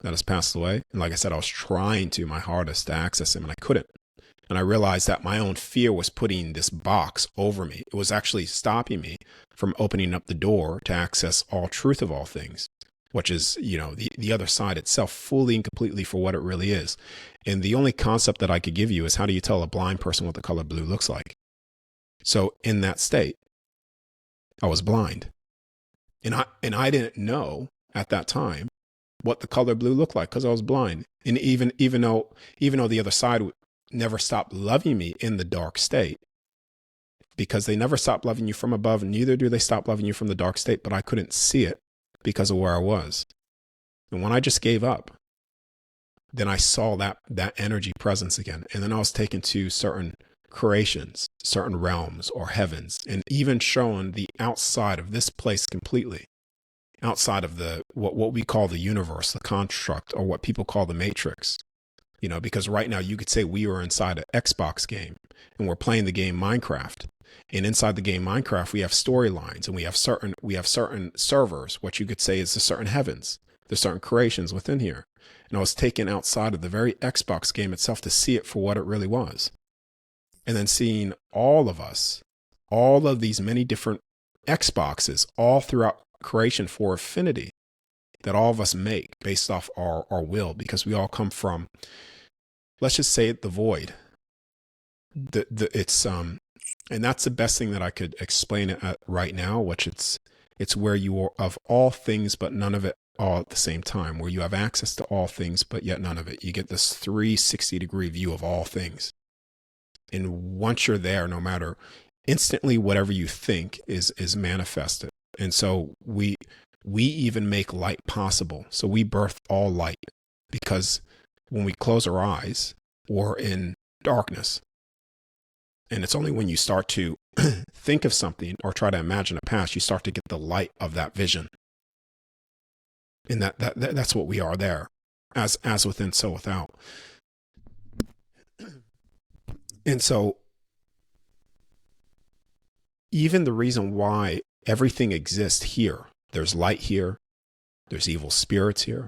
has passed away. And like I said, I was trying my hardest to access him and I couldn't. And I realized that my own fear was putting this box over me. It was actually stopping me from opening up the door to access all truth of all things, which is, the other side itself, fully and completely for what it really is. And the only concept that I could give you is, how do you tell a blind person what the color blue looks like? So in that state, I was blind. And I didn't know at that time what the color blue looked like, because I was blind. And even though the other side never stopped loving me in the dark state, because they never stop loving you from above, neither do they stop loving you from the dark state, but I couldn't see it because of where I was. And when I just gave up, then I saw that energy presence again. And then I was taken to certain creations, certain realms or heavens, and even shown the outside of this place completely, outside of what we call the universe, the construct, or what people call the matrix. Because right now you could say we are inside an Xbox game and we're playing the game Minecraft. And inside the game Minecraft, we have storylines and we have certain servers, what you could say is the certain heavens. There's certain creations within here. And I was taken outside of the very Xbox game itself to see it for what it really was. And then seeing all of us, all of these many different Xboxes, all throughout creation for affinity that all of us make based off our will, because we all come from, let's just say it, the void. And that's the best thing that I could explain it at right now, which it's where you are of all things, but none of it all at the same time, where you have access to all things, but yet none of it. You get this 360-degree view of all things. And once you're there, no matter, instantly whatever you think is manifested. And so we even make light possible. So we birth all light, because when we close our eyes, we're in darkness. And it's only when you start to think of something or try to imagine a past, you start to get the light of that vision. And that's what we are there, as within, so without. And so even the reason why everything exists here, there's light here, there's evil spirits here,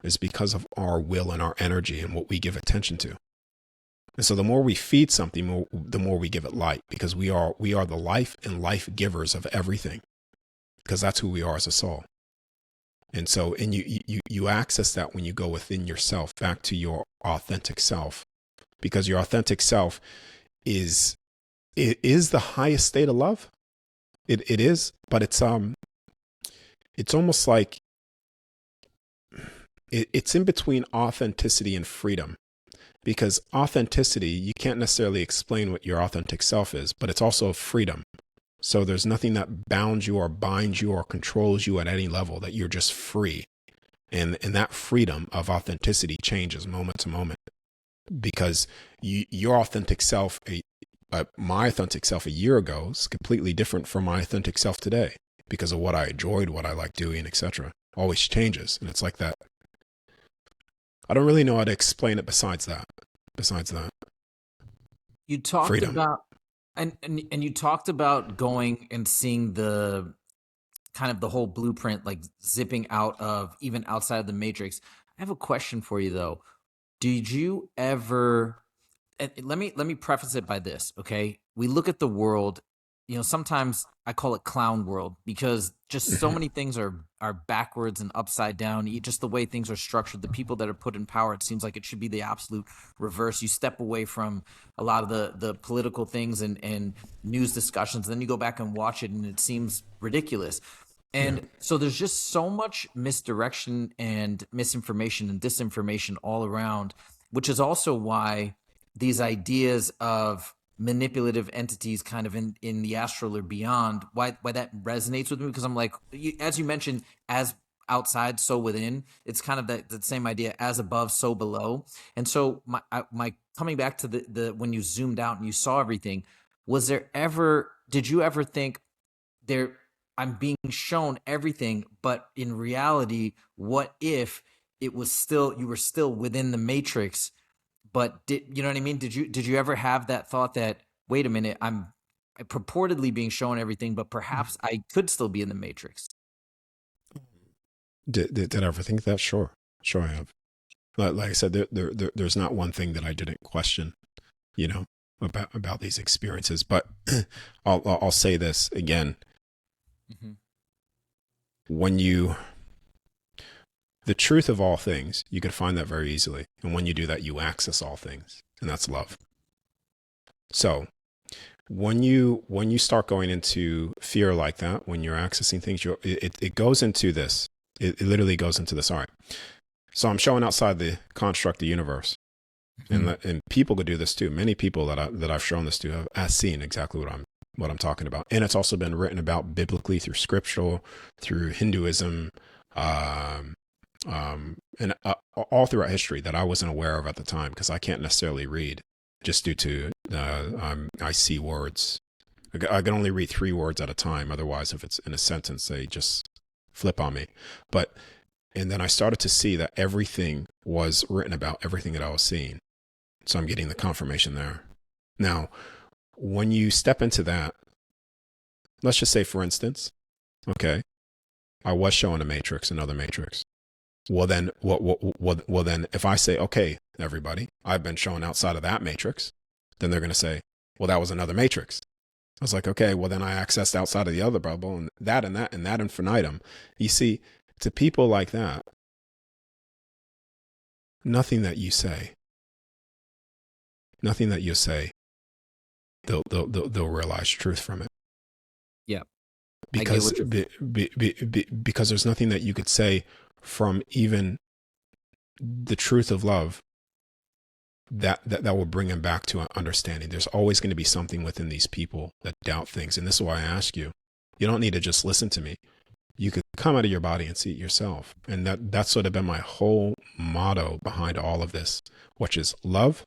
is because of our will and our energy and what we give attention to. And so the more we feed something, the more we give it light, because we are the life and life givers of everything, because that's who we are as a soul. And so, and you access that when you go within yourself, back to your authentic self, because your authentic self is, it is the highest state of love. It is, but it's almost like it's in between authenticity and freedom, because authenticity, you can't necessarily explain what your authentic self is, but it's also freedom. So there's nothing that bounds you or binds you or controls you at any level, that you're just free. And that freedom of authenticity changes moment to moment, because your authentic self, my authentic self a year ago is completely different from my authentic self today, because of what I enjoyed, what I like doing, etc. Always changes. And it's like that. I don't really know how to explain it besides that. You talked Freedom. about and you talked about going and seeing the kind of the whole blueprint, like zipping out of even outside of the matrix. I have a question for you though. Did you ever, and let me preface it by this, okay? We look at the world, you know, sometimes I call it clown world, because just so many things are backwards and upside down. Just the way things are structured, the people that are put in power, it seems like it should be the absolute reverse. You step away from a lot of the political things and news discussions, and then you go back and watch it and it seems ridiculous. And so there's just so much misdirection and misinformation and disinformation all around, which is also why these ideas of manipulative entities kind of in the astral or beyond, why that resonates with me, because I'm like, as you mentioned, as outside, so within. It's kind of that same idea, as above, so below. And so my coming back to the when you zoomed out and you saw everything, did you ever think there, I'm being shown everything, but in reality, what if it was still, you were still within the matrix? But you know what I mean? Did you ever have that thought that, wait a minute, I'm purportedly being shown everything, but perhaps I could still be in the matrix? Did I ever think that? Sure I have. Like I said, there's not one thing that I didn't question, you know, about these experiences. But I'll say this again. Mm-hmm. When the truth of all things, you can find that very easily. And when you do that, you access all things, and that's love. So when you start going into fear like that, when you're accessing things, it goes into this. It literally goes into this. All right. So I'm showing outside the construct, the universe, and people could do this too. Many people that I've shown this to have seen exactly what I'm talking about. And it's also been written about biblically through scriptural, through Hinduism, and all throughout history that I wasn't aware of at the time, because I can't necessarily read, just due to I see words. I can only read 3 words at a time. Otherwise, if it's in a sentence, they just flip on me. And then I started to see that everything was written about, everything that I was seeing. So I'm getting the confirmation there. Now, when you step into that, let's just say, for instance, okay, I was showing a matrix, another matrix. Well, then, well, then, if I say, okay, everybody, I've been shown outside of that matrix, then they're going to say, well, that was another matrix. I was like, okay, well, then I accessed outside of the other bubble, and that infinitum. You see, to people like that, nothing that you say, they'll realize truth from it. Yeah. Because because there's nothing that you could say from even the truth of love that will bring them back to understanding. There's always going to be something within these people that doubt things. And this is why I ask you, you don't need to just listen to me. You could come out of your body and see it yourself. And that's sort of been my whole motto behind all of this, which is love.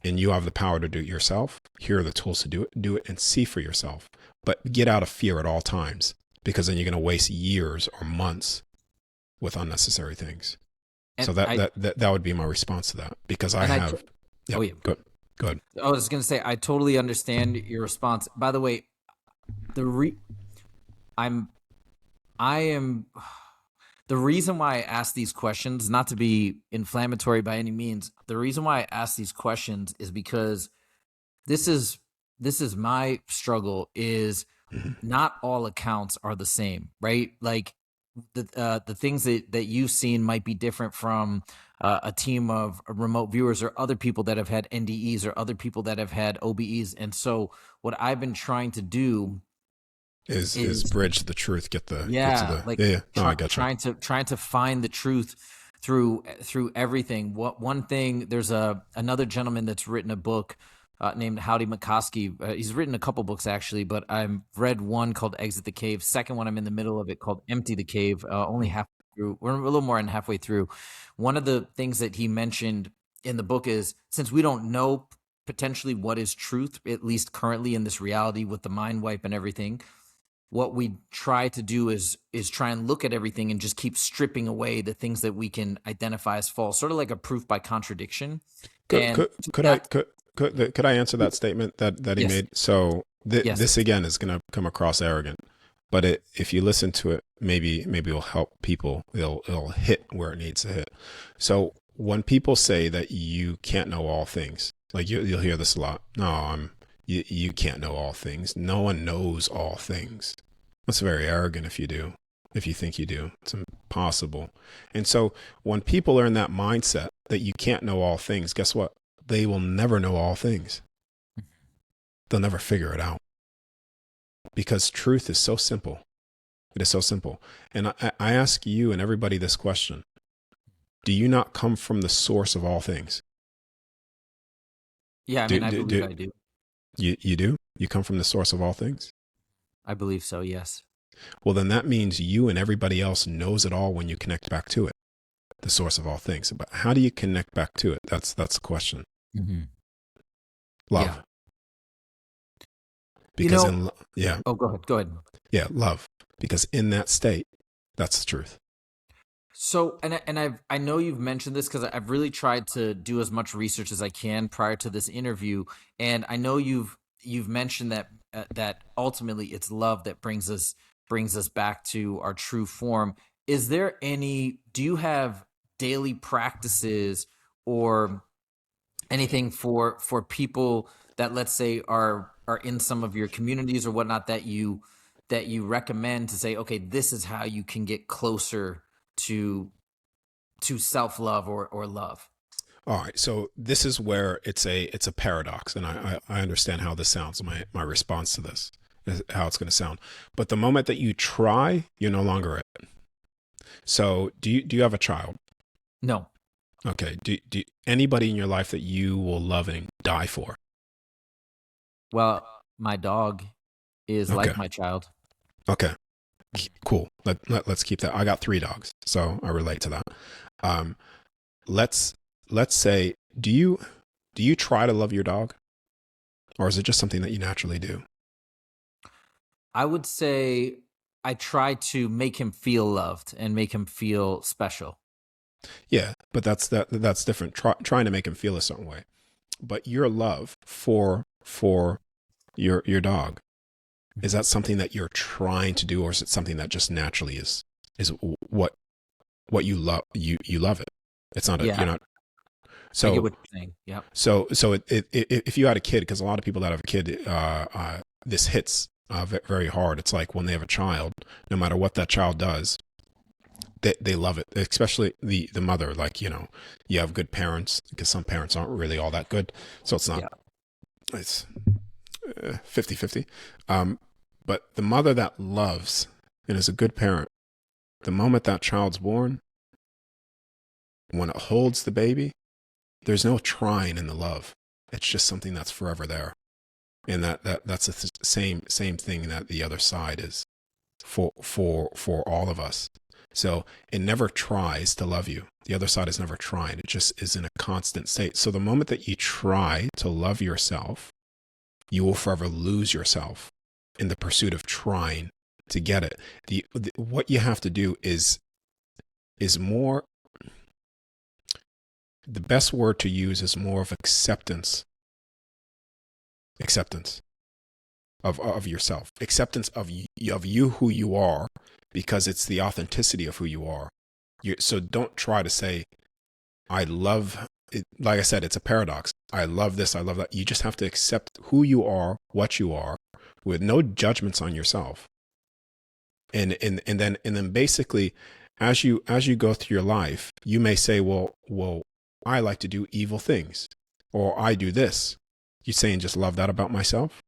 And you have the power to do it yourself. Here are the tools to do it and see for yourself. But get out of fear at all times, because then you're going to waste years or months with unnecessary things. And so that would be my response to that, because I have. Oh yeah, go ahead. I was going to say, I totally understand your response. By the way, the reason why I ask these questions, not to be inflammatory by any means, the reason why I ask these questions is because this is my struggle, is not all accounts are the same, right? Like, the things that you've seen might be different from a team of remote viewers or other people that have had NDEs or other people that have had OBEs. And so what I've been trying to do Is is, bridge the truth, get to yeah, the, like yeah. No, I gotcha. trying to find the truth through everything. What one thing? There's another gentleman that's written a book named Howdy McCoskey. He's written a couple books actually, but I've read one called Exit the Cave. Second one, I'm in the middle of it, called Empty the Cave. Only halfway through. We're a little more than halfway through. One of the things that he mentioned in the book is, since we don't know potentially what is truth, at least currently in this reality with the mind wipe and everything, what we try to do is try and look at everything and just keep stripping away the things that we can identify as false, sort of like a proof by contradiction. Could And could could I could I answer that statement that he yes, made? So yes, this again is going to come across arrogant, but if you listen to it, maybe it'll help people. It'll hit where it needs to hit. So when people say that you can't know all things, like you'll hear this a lot. No, you can't know all things. No one knows all things. That's very arrogant if you do. If you think you do, it's impossible. And so when people are in that mindset that you can't know all things, guess what? They will never know all things. They'll never figure it out, because truth is so simple. It is so simple. And I ask you and everybody this question: do you not come from the source of all things? yeah. I mean, I believe I do. You do? You come from the source of all things? I believe so. Yes. Well, then that means you and everybody else knows it all when you connect back to it, the source of all things. But how do you connect back to it? That's the question. Mm-hmm. Love. Yeah. Because Oh, go ahead. Go ahead. Yeah, love. Because in that state, that's the truth. So, I know you've mentioned this because I've really tried to do as much research as I can prior to this interview, and I know you've mentioned that ultimately it's love that brings us back to our true form. Is there do you have daily practices or anything for people that, let's say, are in some of your communities or whatnot, that you recommend to say, okay, this is how you can get closer to self-love or love? All right. So this is where it's a paradox. And I understand how this sounds. My response to this is how it's going to sound. But the moment that you try, you're no longer it. So do you have a child? No. Okay. Do anybody in your life that you will love and die for? Well, my dog is Okay. like my child. Okay. Cool. Let's keep that. I got 3 dogs, so I relate to that. Um, let's say, do you try to love your dog, or is it just something that you naturally do? I would say I try to make him feel loved and make him feel special. Yeah, but that's different. Trying to make him feel a certain way, but your love for your dog, is that something that you're trying to do, or is it something that just naturally is what you love? You love it. It's not Yeah, you're not. I get So what you're saying. Yep. if you had a kid, because a lot of people that have a kid, this hits very hard. It's like when they have a child, no matter what that child does, they love it, especially the mother. Like, you have good parents, because some parents aren't really all that good. So it's not, Yeah. it's 50-50. But the mother that loves and is a good parent, the moment that child's born, when it holds the baby, there's no trying in the love. It's just something that's forever there. And that's the same thing that the other side is for all of us. So it never tries to love you. The other side is never trying. It just is in a constant state. So the moment that you try to love yourself, you will forever lose yourself in the pursuit of trying to get it. What you have to do is more, the best word to use is more of acceptance of yourself, acceptance of you who you are, because it's the authenticity of who you are. So don't try to say, I love it. Like I said, it's a paradox. I love this, I love that. You just have to accept who you are, what you are, with no judgments on yourself. And then basically, as you go through your life, you may say, well, I like to do evil things, or I do this. You saying just love that about myself?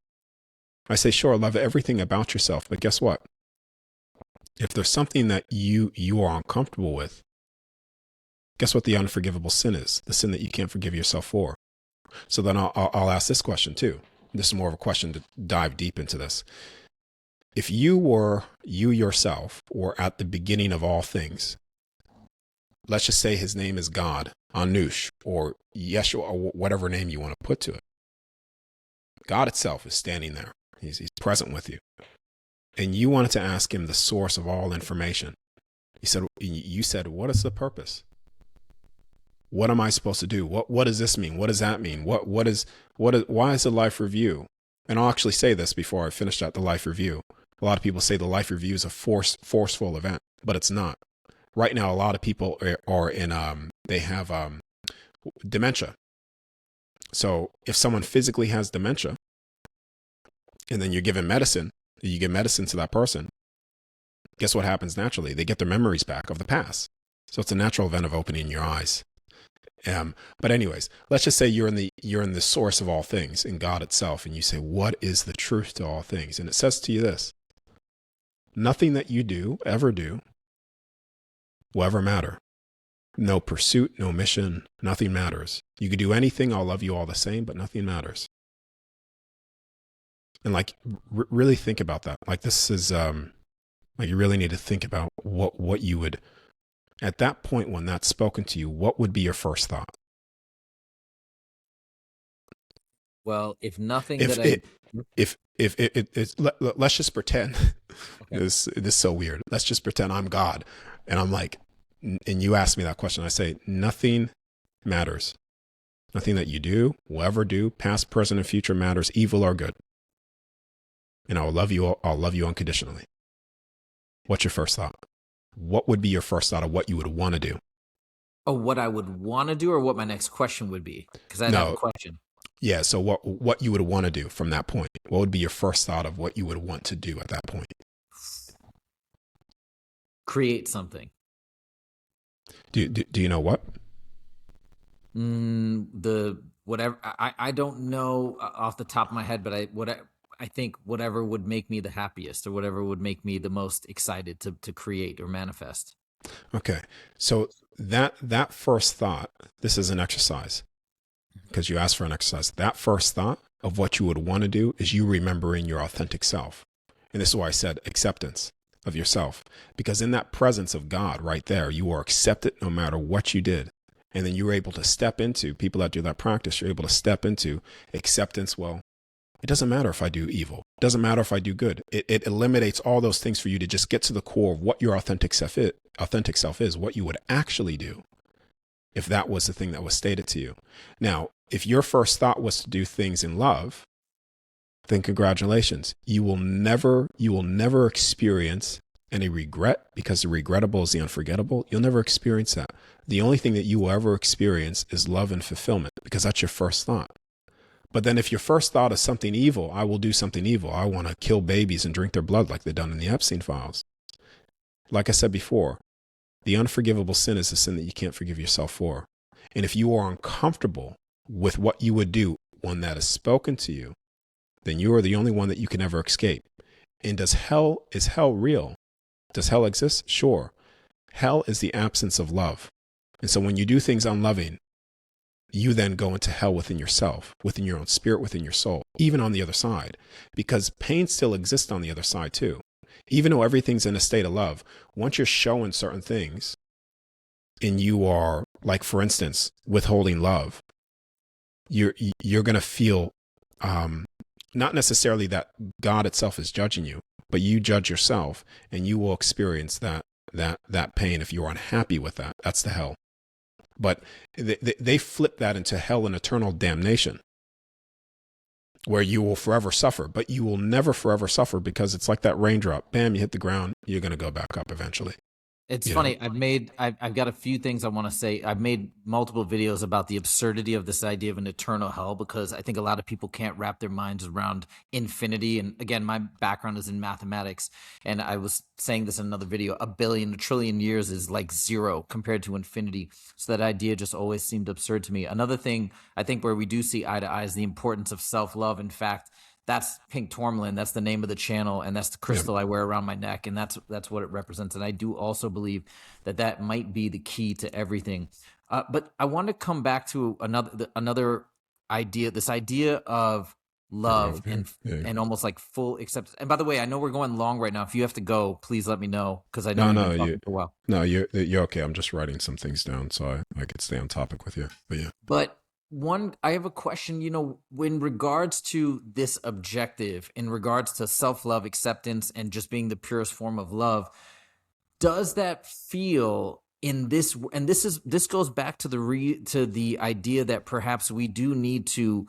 I say, sure, love everything about yourself, but guess what? If there's something that you are uncomfortable with, guess what the unforgivable sin is? The sin that you can't forgive yourself for. So then I'll ask this question too. This is more of a question to dive deep into this. If you yourself were at the beginning of all things, let's just say his name is God, Anush, or Yeshua, or whatever name you want to put to it. God itself is standing there. He's present with you. And you wanted to ask him the source of all information. You said, what is the purpose? What am I supposed to do? What does this mean? What does that mean? Why is the life review? And I'll actually say this before I finish out the life review. A lot of people say the life review is a forceful event, but it's not. Right now, a lot of people are in, they have dementia. So if someone physically has dementia, and then you're given medicine, you give medicine to that person, guess what happens naturally? They get their memories back of the past. So it's a natural event of opening your eyes. But anyways, let's just say you're in the source of all things, in God itself, and you say, what is the truth to all things? And it says to you this: nothing that you ever do, will ever matter. No pursuit, no mission, nothing matters. You could do anything, I'll love you all the same, but nothing matters. And really think about that. This is, you really need to think about what you would, at that point when that's spoken to you, what would be your first thought? Well, if nothing let's just pretend, okay. This is so weird. Let's just pretend I'm God, and I'm like, and you ask me that question. I say, nothing matters. Nothing that you do, will ever do, past, present, and future matters, evil or good. And I'll love you unconditionally. What's your first thought? What would be your first thought of what you would want to do? Oh, what I would want to do, or what my next question would be? Because I have a question. Yeah, so what you would want to do from that point? What would be your first thought of what you would want to do at that point? Create something. Do you know what? Whatever. I don't know off the top of my head, but I think whatever would make me the happiest, or whatever would make me the most excited to create or manifest. Okay. So that first thought, this is an exercise, because you asked for an exercise. That first thought of what you would want to do is you remembering your authentic self. And this is why I said acceptance of yourself, because in that presence of God right there, you are accepted no matter what you did. And then you're able to step into, people that do that practice, you're able to step into acceptance. Well, it doesn't matter if I do evil. It doesn't matter if I do good. It eliminates all those things for you to just get to the core of what your authentic self is, what you would actually do if that was the thing that was stated to you. Now, if your first thought was to do things in love, then congratulations. You will never experience any regret, because the regrettable is the unforgettable. You'll never experience that. The only thing that you will ever experience is love and fulfillment, because that's your first thought. But then if your first thought is something evil, I will do something evil. I want to kill babies and drink their blood like they've done in the Epstein files. Like I said before, the unforgivable sin is the sin that you can't forgive yourself for. And if you are uncomfortable with what you would do when that is spoken to you, then you are the only one that you can ever escape. And is hell real? Does hell exist? Sure. Hell is the absence of love. And so when you do things unloving, you then go into hell within yourself, within your own spirit, within your soul, even on the other side, because pain still exists on the other side too. Even though everything's in a state of love, once you're showing certain things and you are, like, for instance, withholding love, you're going to feel, not necessarily that God itself is judging you, but you judge yourself, and you will experience that pain if you're unhappy with that. That's the hell. But they flip that into hell and eternal damnation, where you will forever suffer, but you will never forever suffer, because it's like that raindrop. Bam, you hit the ground, you're going to go back up eventually. It's you know? funny. I've got a few things I want to say. I've made multiple videos about the absurdity of this idea of an eternal hell because I think a lot of people can't wrap their minds around infinity. And again, my background is in mathematics, and I was saying this in another video. A billion, a trillion years is like zero compared to infinity. So that idea just always seemed absurd to me. Another thing I think where we do see eye to eye is the importance of self-love. In fact, that's Pink Tourmaline. That's the name of the channel, and that's the Yeah. crystal I wear around my neck, and that's what it represents. And I do also believe that that might be the key to everything. But I want to come back to another idea. This idea of love Okay. Yeah. and almost like full acceptance. And by the way, I know we're going long right now. If you have to go, please let me know because I know No, we've been no, talking for a while. no, you're okay. I'm just writing some things down so I could stay on topic with you. But yeah. But I have a question, in regards to this objective, in regards to self-love, acceptance, and just being the purest form of love, does that feel in this, and this goes back to the idea that perhaps we do need to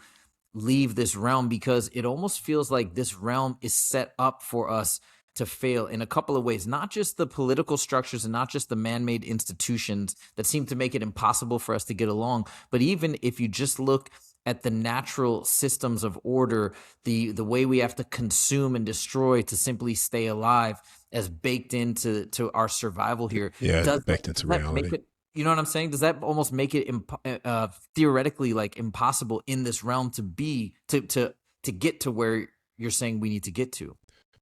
leave this realm because it almost feels like this realm is set up for us to fail in a couple of ways, not just the political structures and not just the man-made institutions that seem to make it impossible for us to get along, but even if you just look at the natural systems of order, the way we have to consume and destroy to simply stay alive as baked into our survival here. Yeah, Does baked into that make reality. it, you know what I'm saying? Does that almost make it theoretically like impossible in this realm to be to get to where you're saying we need to get to?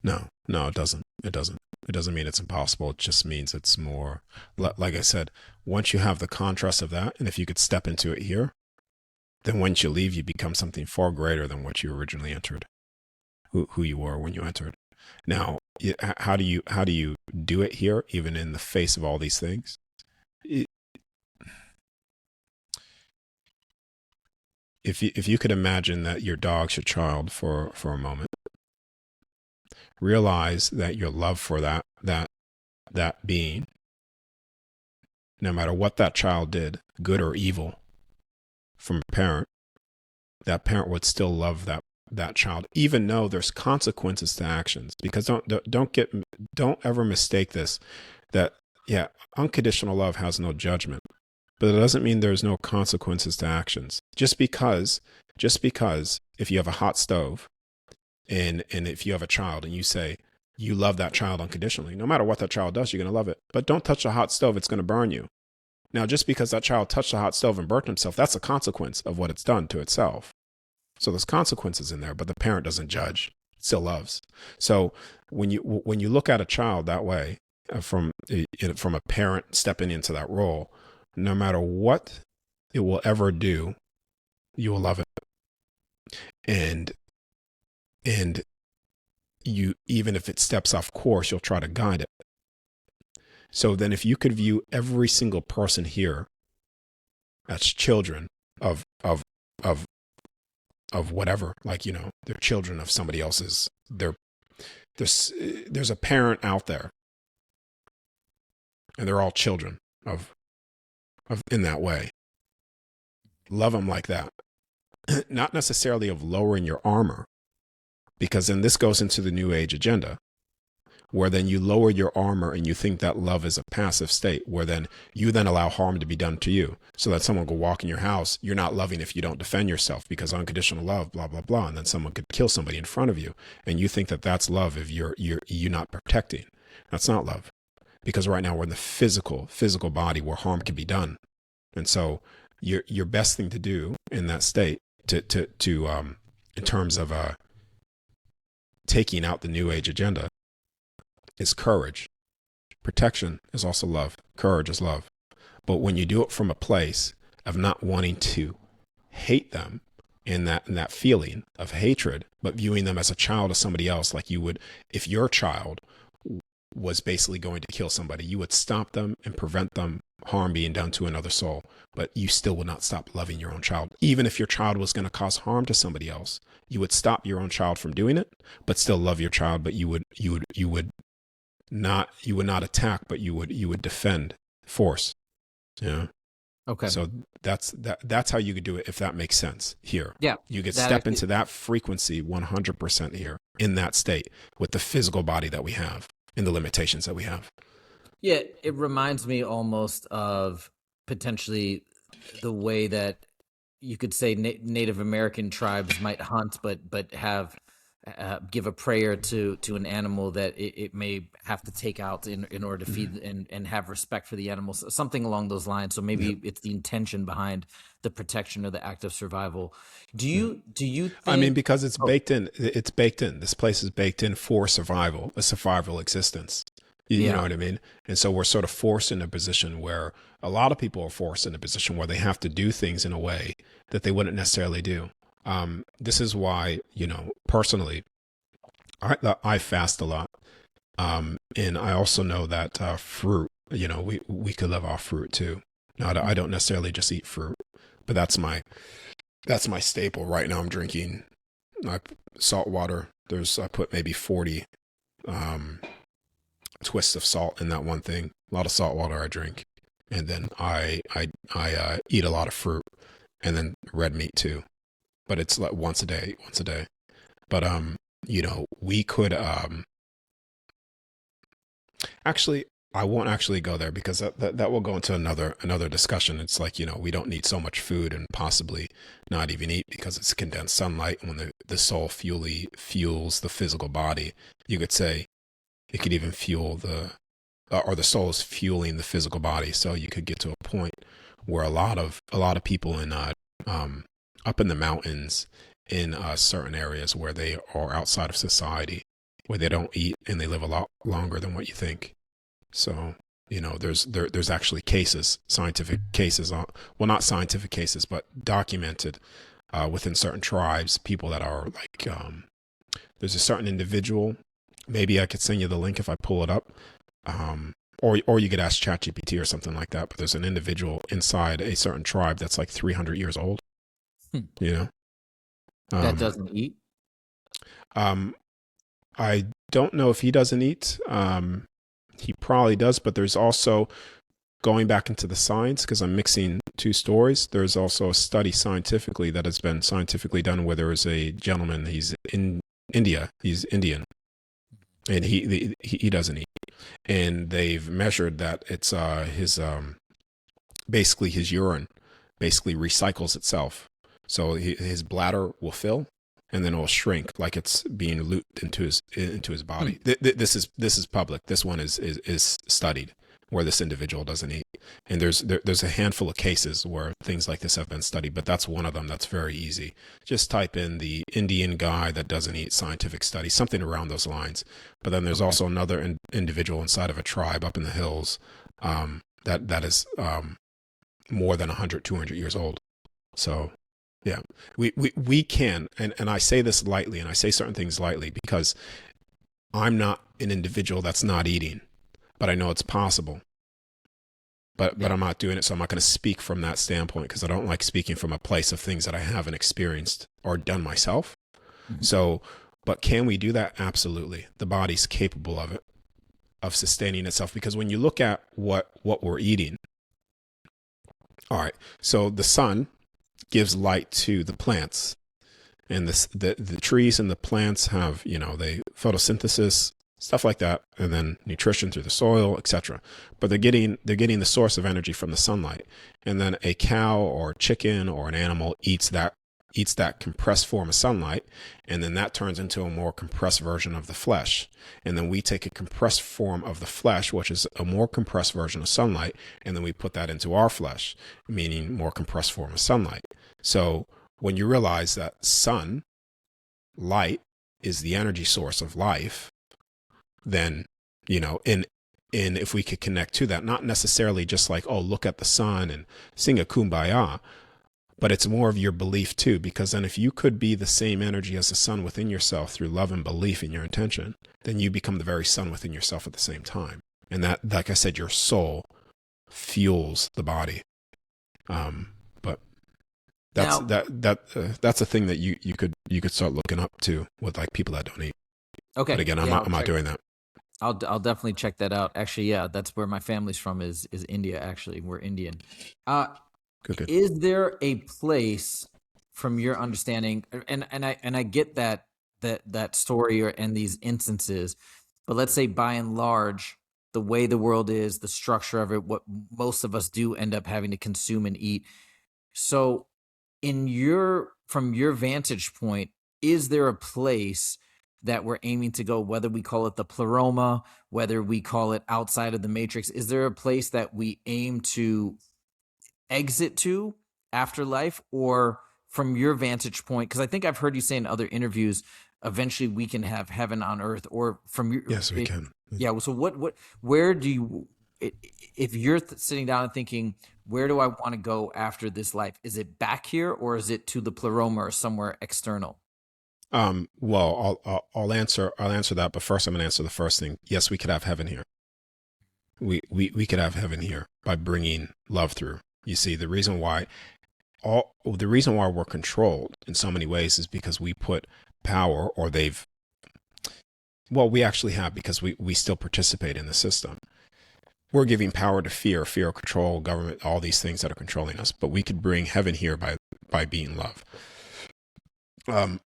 No, no, it doesn't. It doesn't. It doesn't mean it's impossible. It just means it's more, like I said, once you have the contrast of that, and if you could step into it here, then once you leave, you become something far greater than what you originally entered, who you were when you entered. Now, how do you do it here, even in the face of all these things? If you could imagine that your dog's your child for a moment, realize that your love for that being, no matter what that child did, good or evil, from a parent, that parent would still love that child, even though there's consequences to actions. Because don't ever mistake this, that yeah, unconditional love has no judgment, but it doesn't mean there's no consequences to actions. Just because if you have a hot stove and if you have a child and you say you love that child unconditionally, no matter what that child does, you're going to love it. But don't touch a hot stove, it's going to burn you. Now, just because that child touched a hot stove and burnt himself, that's a consequence of what it's done to itself. So there's consequences in there, but the parent doesn't judge, still loves. So when you look at a child that way, from a parent stepping into that role, no matter what it will ever do, you will love it. And you, even if it steps off course, you'll try to guide it. So then if you could view every single person here as children of whatever, like, they're children of somebody else's, there's a parent out there and they're all children of in that way. Love them like that. Not necessarily of lowering your armor, because then this goes into the New Age agenda, where then you lower your armor and you think that love is a passive state, where then you then allow harm to be done to you, so that someone will walk in your house. You're not loving if you don't defend yourself, because unconditional love, blah, blah, blah. And then someone could kill somebody in front of you. And you think that that's love if you're not protecting. That's not love, because right now we're in the physical body where harm can be done. And so your best thing to do in that state to in terms of taking out the New Age agenda is courage. Protection is also love. Courage is love. But when you do it from a place of not wanting to hate them, in that feeling of hatred, but viewing them as a child of somebody else, like you would if your child was basically going to kill somebody, you would stop them and prevent them harm being done to another soul. But you still would not stop loving your own child. Even if your child was going to cause harm to somebody else, you would stop your own child from doing it, but still love your child. But you would not attack, but you would defend, force. Yeah. Okay. So that's how you could do it, if that makes sense here. Yeah. You could step into that frequency 100% here in that state with the physical body that we have and the limitations that we have. Yeah, it reminds me almost of potentially the way that you could say Native American tribes might hunt, but have give a prayer to an animal that it may have to take out in order to Mhm. feed and have respect for the animals, something along those lines. So maybe Yep. it's the intention behind the protection or the act of survival. Yeah. Do you I mean, think? because it's Oh, baked in. It's baked in. This place is baked in for survival, a survival existence. You know yeah. what I mean? And so we're sort of forced in a position where a lot of people are forced in a position where they have to do things in a way that they wouldn't necessarily do. This is why, personally, I fast a lot. And I also know that fruit, we could live off fruit too. Now, I don't necessarily just eat fruit, but that's my staple right now. I'm drinking salt water. I put maybe 40 um, twists of salt in that one thing. A lot of salt water I drink, and then I eat a lot of fruit, and then red meat too. But it's like once a day. But we could actually. I won't actually go there because that will go into another discussion. It's like, we don't need so much food and possibly not even eat because it's condensed sunlight. When the soul fuels the physical body, you could say it could even fuel or the soul is fueling the physical body. So you could get to a point where a lot of people in um, up in the mountains in certain areas where they are outside of society, where they don't eat and they live a lot longer than what you think. So, there's actually scientific cases well, not scientific cases, but documented within certain tribes, people that are like, there's a certain individual. Maybe I could send you the link if I pull it up. Or you could ask ChatGPT or something like that. But there's an individual inside a certain tribe that's like 300 years old. Hmm. You know, That um, doesn't eat. um, I don't know if he doesn't eat. He probably does, but there's also going back into the science because I'm mixing two stories. There's also a study scientifically that has been scientifically done where there is a gentleman. He's in India. He's Indian, and he doesn't eat. And they've measured that it's his basically his urine basically recycles itself. So his bladder will fill, and then it will shrink like it's being looped into his Hmm. body. This is public. This one is studied where this individual doesn't eat, and there's a handful of cases where things like this have been studied, but that's one of them that's very easy. Just type in the Indian guy that doesn't eat scientific study, something around those lines. But then there's Okay. also another individual inside of a tribe up in the hills that is more than 100, 200 years old. So, yeah, we can, and I say this lightly, and I say certain things lightly because I'm not an individual that's not eating, but I know it's possible. But Yeah. I'm not doing it, so I'm not going to speak from that standpoint because I don't like speaking from a place of things that I haven't experienced or done myself. Mhm. So, but can we do that? Absolutely. The body's capable of it, of sustaining itself. Because when you look at what we're eating, all right, so the sun gives light to the plants, and the trees and the plants have, they photosynthesis, stuff like that, and then nutrition through the soil, etc. But they're getting the source of energy from the sunlight, and then a cow or chicken or an animal eats that compressed form of sunlight, and then that turns into a more compressed version of the flesh. And then we take a compressed form of the flesh, which is a more compressed version of sunlight, and then we put that into our flesh, meaning more compressed form of sunlight. So when you realize that light is the energy source of life, then, and if we could connect to that, not necessarily just like, oh, look at the sun and sing a kumbaya, but it's more of your belief too, because then if you could be the same energy as the sun within yourself through love and belief in your intention, then you become the very sun within yourself at the same time. And that, like I said, your soul fuels the body. But that's Now, that's a thing that you could start looking up to with like people that don't eat. But okay. again, I'm Yeah, not I'll I'm not check. doing that. I'll definitely check that out. Actually, yeah, that's where my family's from is India. Actually, we're Indian. Uh, Good, good. is there a place, from your understanding, and I get that story and these instances, but let's say by and large. the way the world is, the structure of it, what most of us do end up having to consume and eat. So from your vantage point, is there a place that we're aiming to go, whether we call it the pleroma, whether we call it outside of the matrix? Is there a place that we aim to exit to after life? Or from your vantage point, because I think I've heard you say in other interviews, eventually we can have heaven on earth, or from your, Yes, we can. yeah. So where do you, if you're sitting down and thinking, where do I want to go after this life? Is it back here, or is it to the pleroma or somewhere external? Well, I'll answer that, but first I'm going to answer the first thing. Yes, we could have heaven here. We could have heaven here by bringing love through. You see, the reason why we're controlled in so many ways is because we put power, or we actually have, because we still participate in the system. We're giving power to fear, control, government, all these things that are controlling us. But we could bring heaven here by being love.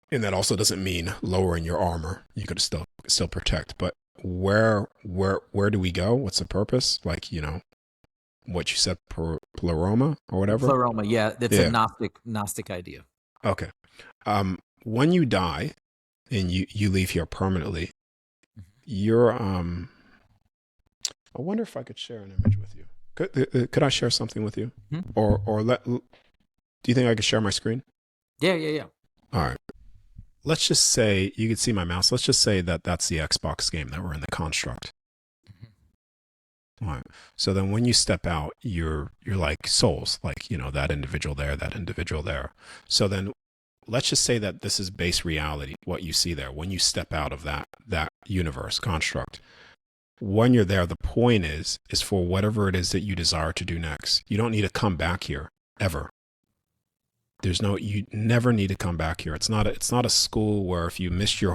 And that also doesn't mean lowering your armor. You could still protect. But where do we go? What's the purpose? Like, what you said, pleroma or whatever? Pleroma, yeah. That's a Gnostic idea. Okay. When you die and you leave here permanently, you're I wonder if I could share an image with you. Could I share something with you? Mm-hmm. Do you think I could share my screen? Yeah. All right. Let's just say, you can see my mouse. Let's just say that that's the Xbox game that we're in, the construct. All right. So then when you step out, you're like souls, like, that individual there. So then let's just say that this is base reality, what you see there. When you step out of that universe construct, when you're there, the point is for whatever it is that you desire to do next. You don't need to come back here ever. You never need to come back here. It's not a school where if you missed your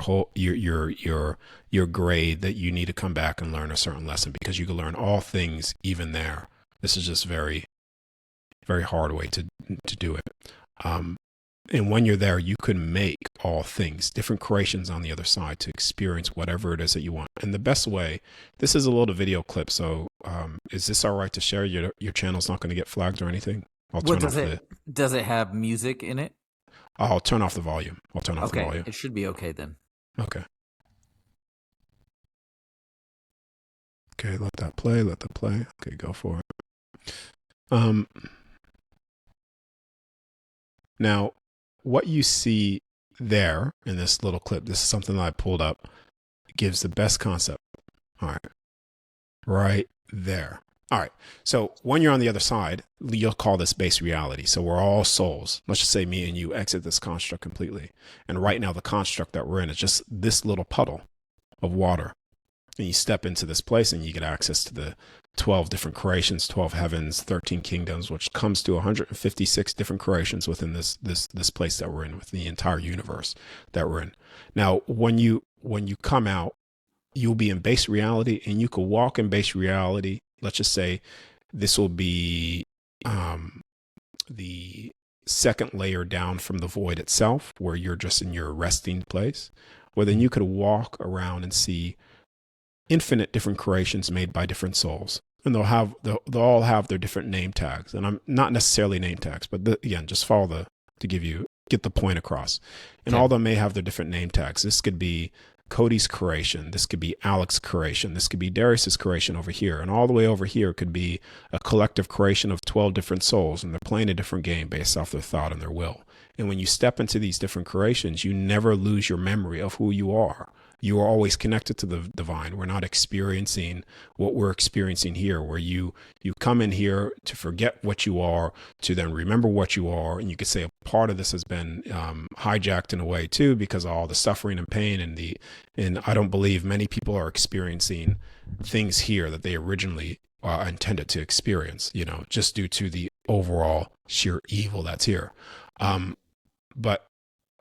grade that you need to come back and learn a certain lesson, because you can learn all things even there. This is just very, very hard way to do it. And when you're there, you can make all things, different creations on the other side to experience whatever it is that you want. And the best way, this is a little video clip. So is this all right to share? Your channel's not going to get flagged or anything? Does it have music in it? I'll turn off the volume. The volume. It should be okay then. Okay. Okay, let that play. Okay, go for it. Now, what you see there in this little clip, this is something that I pulled up, gives the best concept. All right. Right there. All right. So when you're on the other side, you'll call this base reality. So we're all souls. Let's just say me and you exit this construct completely. And right now, the construct that we're in is just this little puddle of water. And you step into this place and you get access to the 12 different creations, 12 heavens, 13 kingdoms, which comes to 156 different creations within this place that we're in, with the entire universe that we're in. Now, when you come out, you'll be in base reality, and you can walk in base reality. Let's just say this will be the second layer down from the void itself, where you're just in your resting place, where then you could walk around and see infinite different creations made by different souls. And they'll all have their different name tags. And I'm not necessarily name tags, but again, just follow get the point across. And all of them may have their different name tags. This could be Cody's creation. This could be Alex's creation. This could be Darius's creation over here. And all the way over here could be a collective creation of 12 different souls. And they're playing a different game based off their thought and their will. And when you step into these different creations, you never lose your memory of who you are. You are always connected to the divine. We're not experiencing what we're experiencing here, where you come in here to forget what you are, to then remember what you are. And you could say a part of this has been hijacked in a way too, because of all the suffering and pain and I don't believe many people are experiencing things here that they originally intended to experience, just due to the overall sheer evil that's here. But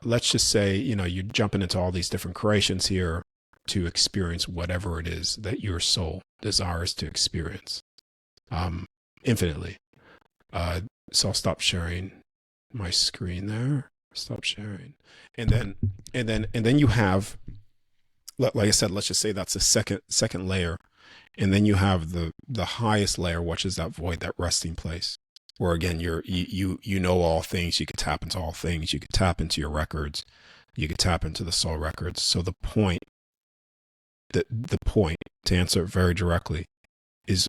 let's just say, you're jumping into all these different creations here to experience whatever it is that your soul desires to experience, infinitely. So I'll stop sharing my screen there. Stop sharing. And then you have, like I said, let's just say that's the second layer. And then you have the highest layer, which is that void, that resting place, where again you know all things. You could tap into all things. You could tap into your records. You could tap into the soul records. So the point, to answer it very directly, is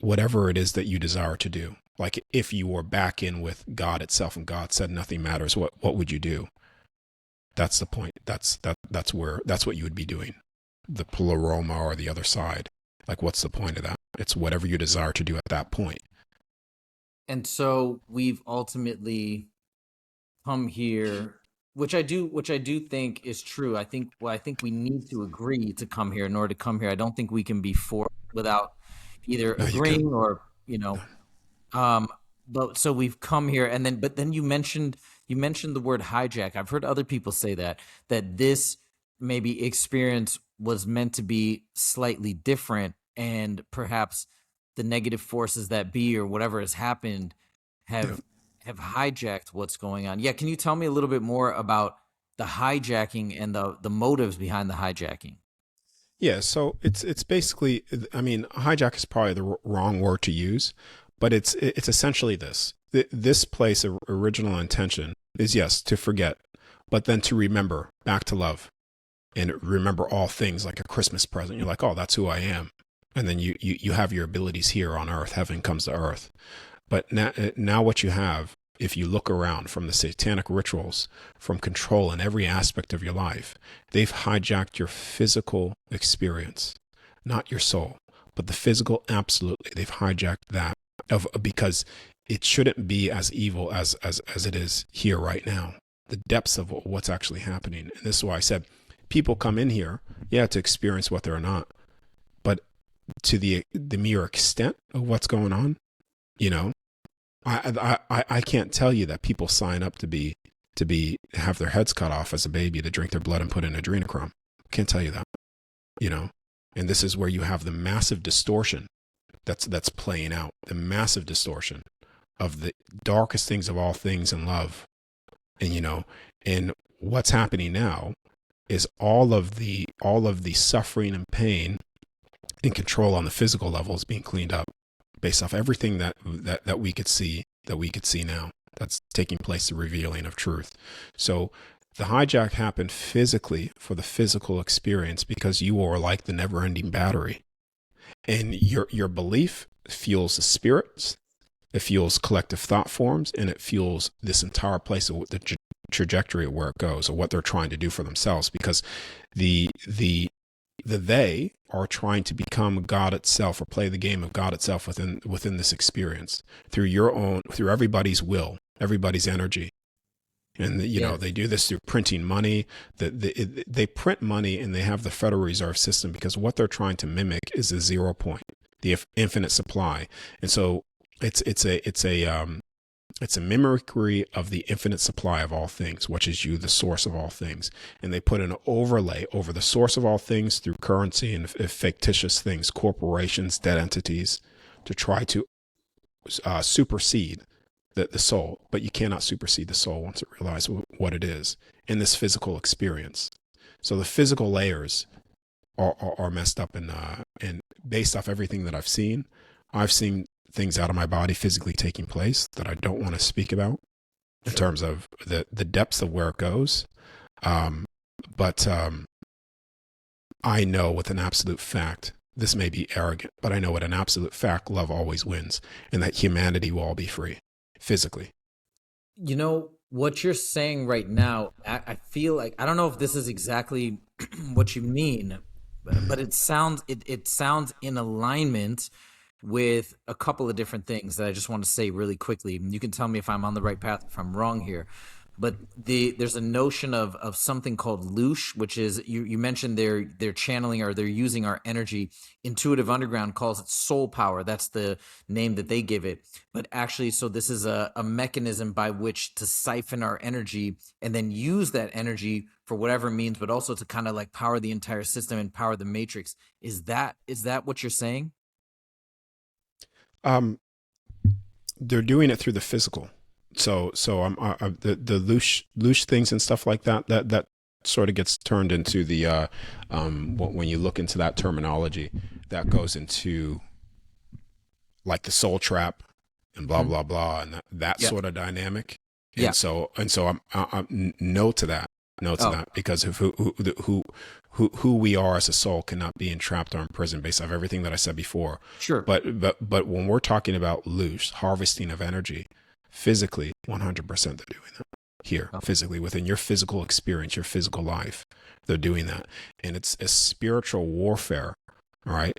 whatever it is that you desire to do. Like if you were back in with God itself and God said nothing matters, what would you do? That's the point. That's what you would be doing. The pleroma, or the other side. Like, what's the point of that? It's whatever you desire to do at that point. And so we've ultimately come here, which I do think is true. I think we need to agree to come here in order to come here. I don't think we can be forced without either No, you can. agreeing or, um, but so we've come here, and then but then you mentioned the word hijack. I've heard other people say that this maybe experience was meant to be slightly different, and perhaps the negative forces that be or whatever has happened Yeah. have have hijacked what's going on. Yeah, can you tell me a little bit more about the hijacking and the motives behind the hijacking? Yeah, so it's basically, I mean, hijack is probably the wrong word to use, but it's essentially this. This place of original intention is, yes, to forget, but then to remember, back to love, and remember all things like a Christmas present. You're like, oh, that's who I am, and then you have your abilities here on earth. Heaven comes to earth. But now what you have, if you look around from the satanic rituals, from control in every aspect of your life, they've hijacked your physical experience, not your soul, but the physical. Absolutely, they've hijacked that because it shouldn't be as evil as it is here right now. The depths of what's actually happening, and this is why I said people come in here, yeah, to experience what they're not, but to the mere extent of what's going on, you know. I can't tell you that people sign up to have their heads cut off as a baby, to drink their blood and put in adrenochrome. Can't tell you that, you know. And this is where you have the massive distortion that's playing out, the massive distortion of the darkest things of all things in love. And and what's happening now is all of the suffering and pain and control on the physical level is being cleaned up, based off everything that we could see now that's taking place, the revealing of truth. So the hijack happened physically for the physical experience, because you are like the never-ending battery, and your belief fuels the spirits, it fuels collective thought forms, and it fuels this entire place of the trajectory of where it goes, or what they're trying to do for themselves, because they are trying to become God itself, or play the game of God itself within this experience, through everybody's will, everybody's energy. And Yeah. they do this through printing money. They print money, and they have the Federal Reserve System, because what they're trying to mimic is the 0 point, the infinite supply. And so it's a mimicry of the infinite supply of all things, which is you, the source of all things. And they put an overlay over the source of all things through currency and fictitious things, corporations, dead entities, to try to supersede the soul. But you cannot supersede the soul once it realizes what it is in this physical experience. So the physical layers are messed up, and based off everything that I've seen things out of my body physically taking place that I don't want to speak about, in Sure. terms of the depths of where it goes. But I know with an absolute fact, this may be arrogant, but I know with an absolute fact, love always wins, and that humanity will all be free physically. What you're saying right now, I feel like I don't know if this is exactly what you mean, but it sounds in alignment with a couple of different things that I just want to say really quickly. You can tell me if I'm on the right path, if I'm wrong here. But there's a notion of something called Loosh, which is you mentioned they're channeling, or they're using our energy. Intuitive Underground calls it soul power. That's the name that they give it. But actually, so this is a mechanism by which to siphon our energy and then use that energy for whatever means, but also to kind of like power the entire system and power the matrix. Is that what you're saying? Um, they're doing it through the physical. So the loosh things and stuff like that. sort of gets turned into the when you look into that terminology, that goes into like the soul trap and blah Mhm. blah blah, and that Yeah. sort of dynamic. Yeah. And so I'm no to that, no to Oh, that, because of who we are as a soul cannot be entrapped or imprisoned based off everything that I said before. sure. But when we're talking about loose harvesting of energy, physically, 100% they're doing that here, Oh, physically within your physical experience, your physical life, they're doing that, and it's a spiritual warfare, all right,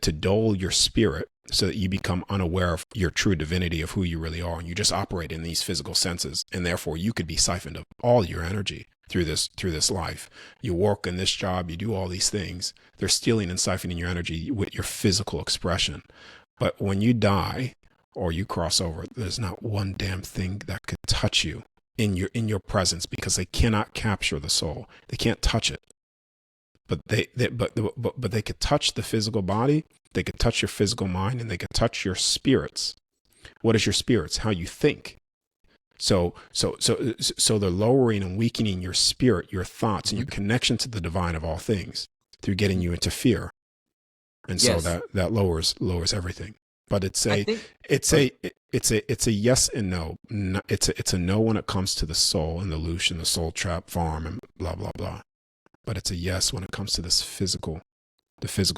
to dull your spirit so that you become unaware of your true divinity of who you really are, and you just operate in these physical senses, and therefore you could be siphoned of all your energy through this life. You work in this job, you do all these things. They're stealing and siphoning your energy with your physical expression. But when you die or you cross over, there's not one damn thing that could touch you in your presence, because they cannot capture the soul. They can't touch it. But but they could touch the physical body, they could touch your physical mind, and they could touch your spirits. What is your spirits? How you think. So they're lowering and weakening your spirit, your thoughts, and your mhm. connection to the divine of all things through getting you into fear. And so Yes. that lowers everything. But I think. it's Go ahead. a it's a yes and no. It's a no when it comes to the soul and the Loosh and the soul trap farm and blah blah blah. But it's a yes when it comes to the physical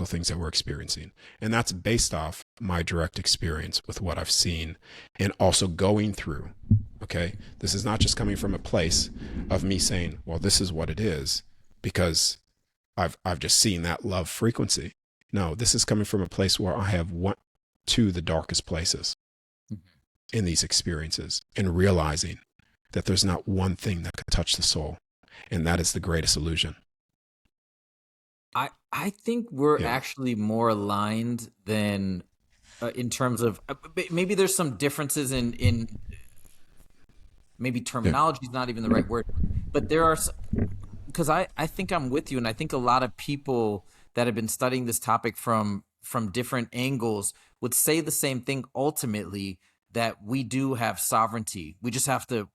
things that we're experiencing. And that's based off my direct experience with what I've seen and also going through. Okay. This is not just coming from a place of me saying, well, this is what it is because I've just seen that love frequency. No, this is coming from a place where I have went to the darkest places Mhm. in these experiences and realizing that there's not one thing that could touch the soul. And that is the greatest illusion. I think we're Yeah. actually more aligned than in terms of maybe there's some differences in maybe Yeah. terminology is not even the right word, but there are because I think I'm with you, and I think a lot of people that have been studying this topic from different angles would say the same thing ultimately, that we do have sovereignty. We just have to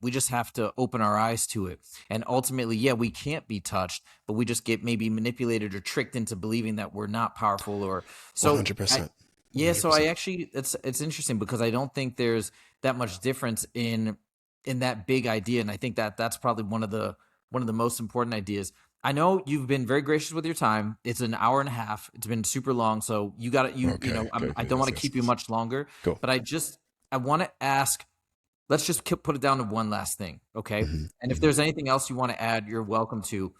open our eyes to it. And ultimately, yeah, we can't be touched, but we just get maybe manipulated or tricked into believing that we're not powerful or so I 100%. yeah, so I 100%. actually it's interesting because I don't think there's that much difference in that big idea, and I think that that's probably one of the most important ideas. I know you've been very gracious with your time. It's an hour and a half. It's been super long, so you got to you Okay. know Okay. I Okay. don't want Yes. to Yes. keep you Yes. much longer, Cool. but I want to ask. Let's just put it down to one last thing, okay? Hmm. And if Hmm. there's anything else you want to add, you're welcome to.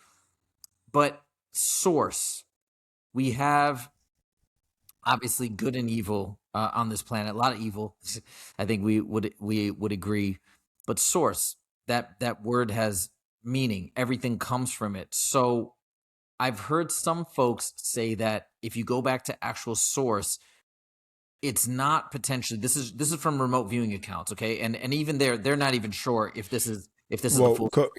But source, we have obviously good and evil on this planet. A lot of evil. I think we would agree. But source, that word has meaning. Everything comes from it. So I've heard some folks say that if you go back to actual source, it's not potentially this is from remote viewing accounts, okay? And even they're not even sure if this is the Well, full story.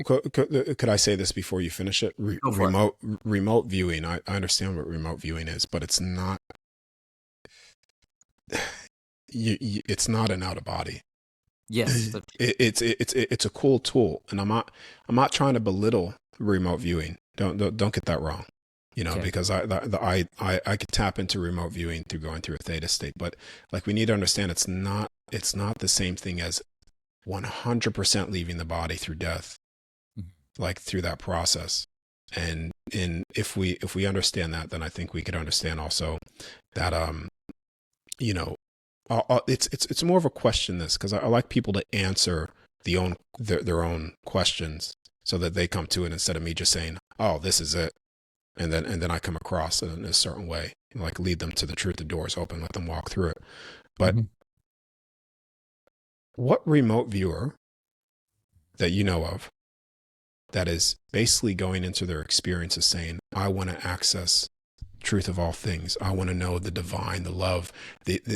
could I say this before you finish it? Go for it. Remote viewing. I understand what remote viewing is, but it's not. It's not an out of body. Yes. It's a cool tool, and I'm not trying to belittle remote viewing. Don't get that wrong. Okay. Because I could tap into remote viewing through going through a theta state, but like we need to understand it's not the same thing as 100% leaving the body through death, Mhm. like through that process. And if we understand that, then I think we could understand also that you know it's more of a question this because I like people to answer their own questions so that they come to it instead of me just saying, oh, this is it, and then I come across it in a certain way, like lead them to the truth. The door's open, let them walk through it. But Mhm. what remote viewer that you know of that is basically going into their experiences saying, I want to access truth of all things. I want to know the divine, the love, the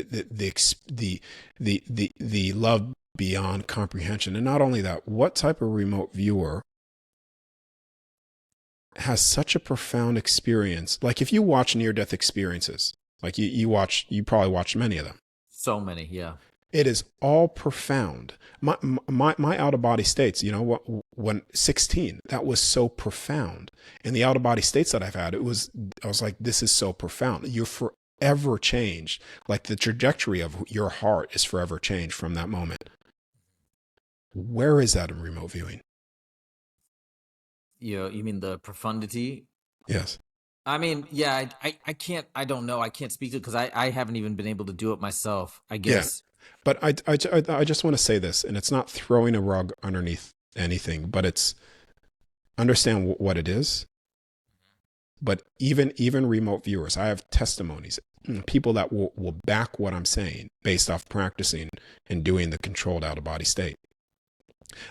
love beyond comprehension. And not only that, what type of remote viewer has such a profound experience? Like if you watch near death experiences, like you probably watched many of them. So many, yeah. It is all profound. My out of body states, you know, when 16, that was so profound. And the out of body states that I've had, I was like, this is so profound. You're forever changed. Like the trajectory of your heart is forever changed from that moment. Where is that in remote viewing? You mean the profundity? Yes. I mean, yeah, I can't, I don't know. I can't speak to it because I haven't even been able to do it myself, I Yeah. guess. But I just want to say this, and it's not throwing a rug underneath anything, but it's understand what it is. But even remote viewers, I have testimonies, people that will back what I'm saying based off practicing and doing the controlled out of body state.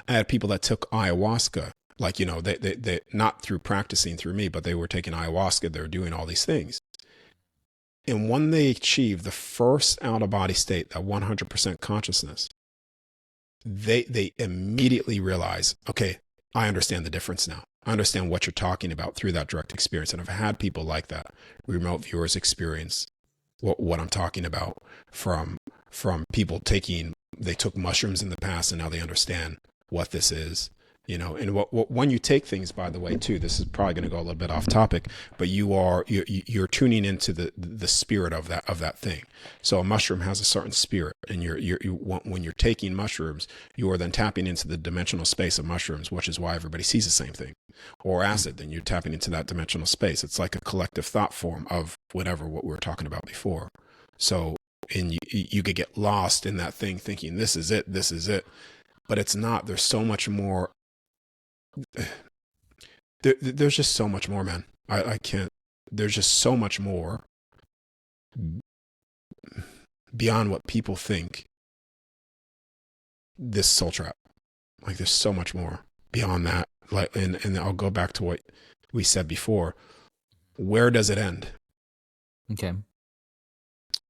I had people that took ayahuasca, like, you know, they not through practicing through me, but they were taking ayahuasca, they were doing all these things. And when they achieve the first out of body state, that 100% consciousness, they immediately realize, okay, I understand the difference now. I understand what you're talking about through that direct experience. And I've had people like that, remote viewers experience what I'm talking about from people they took mushrooms in the past and now they understand what this is, you know. And when you take things, by the way, too, this is probably going to go a little bit off topic, but you're tuning into the spirit of that thing. So a mushroom has a certain spirit, and when you're taking mushrooms, you are then tapping into the dimensional space of mushrooms, which is why everybody sees the same thing. Or acid, then you're tapping into that dimensional space. It's like a collective thought form of what we were talking about before. So, and you could get lost in that thing thinking this is it, but it's not. There's so much more. There's just so much more, man. I can't. There's just so much more beyond what people think. This soul trap, like there's so much more beyond that. Like, and I'll go back to what we said before. Where does it end? Okay.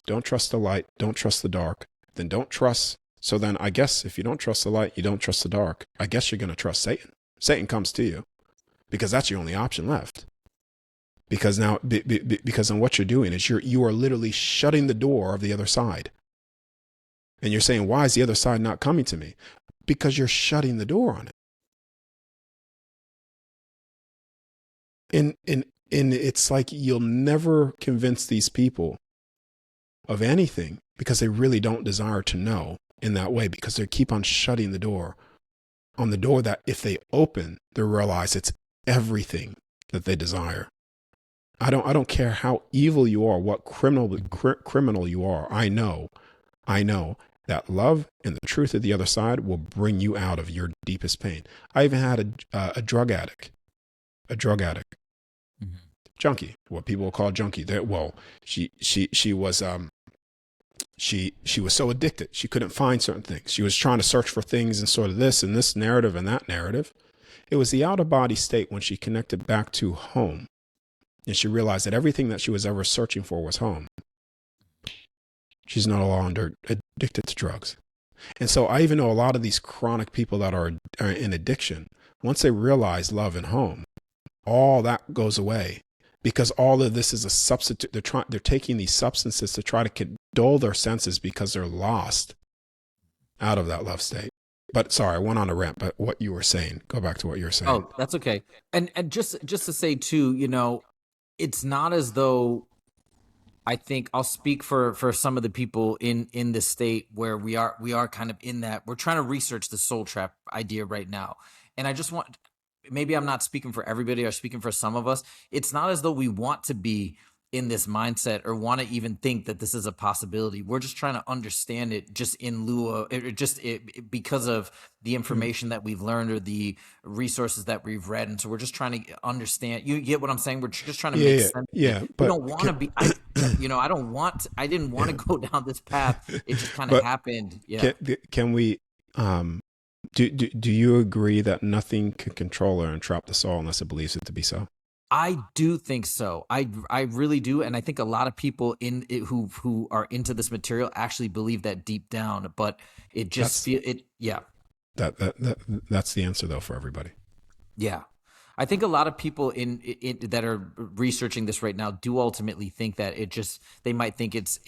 Don't trust the light. Don't trust the dark. Then don't trust. So then I guess if you don't trust the light, you don't trust the dark. I guess you're going to trust Satan. Satan comes to you because that's your only option left. Because now, because then what you're doing is you are literally shutting the door of the other side. And you're saying, why is the other side not coming to me? Because you're shutting the door on it. And it's like you'll never convince these people of anything because they really don't desire to know in that way, because they keep on shutting the door on the door that if they open, they realize it's everything that they desire. I don't care how evil you are, what criminal you are. I know that love and the truth of the other side will bring you out of your deepest pain. I even had a drug addict, Mm-hmm. junkie, what people will call junkie. She was she was so addicted she couldn't find certain things. She was trying to search for things in sort of this and this narrative and that narrative. It was the out of body state when she connected back to home, and she realized that everything that she was ever searching for was home. She's no longer addicted to drugs. And so I even know a lot of these chronic people that are in addiction. Once they realize love and home, all that goes away, because all of this is a substitute. They're taking these substances to try to dull their senses because they're lost out of that love state. But sorry, I went on a rant, but what you were saying, go back to what you were saying. Oh, that's okay. And just to say too, you know, it's not as though, I think I'll speak for some of the people in this state where we are kind of in that. We're trying to research the soul trap idea right now. And I just want, maybe I'm not speaking for everybody or speaking for some of us. It's not as though we want to be in this mindset or want to even think that this is a possibility. We're just trying to understand it just in lieu of because of the information that we've learned or the resources that we've read. And so we're just trying to understand. You get what I'm saying? We're just trying to make sense of it. We But don't want to be, I didn't want to go down this path. It just kind of happened. Yeah. Can we, do you agree that nothing can control or entrap the soul unless it believes it to be so? I do think so. I really do, and I think a lot of people in it who are into this material actually believe that deep down. But it just yeah. That's the answer though for everybody. Yeah, I think a lot of people in that are researching this right now do ultimately think that they might think it's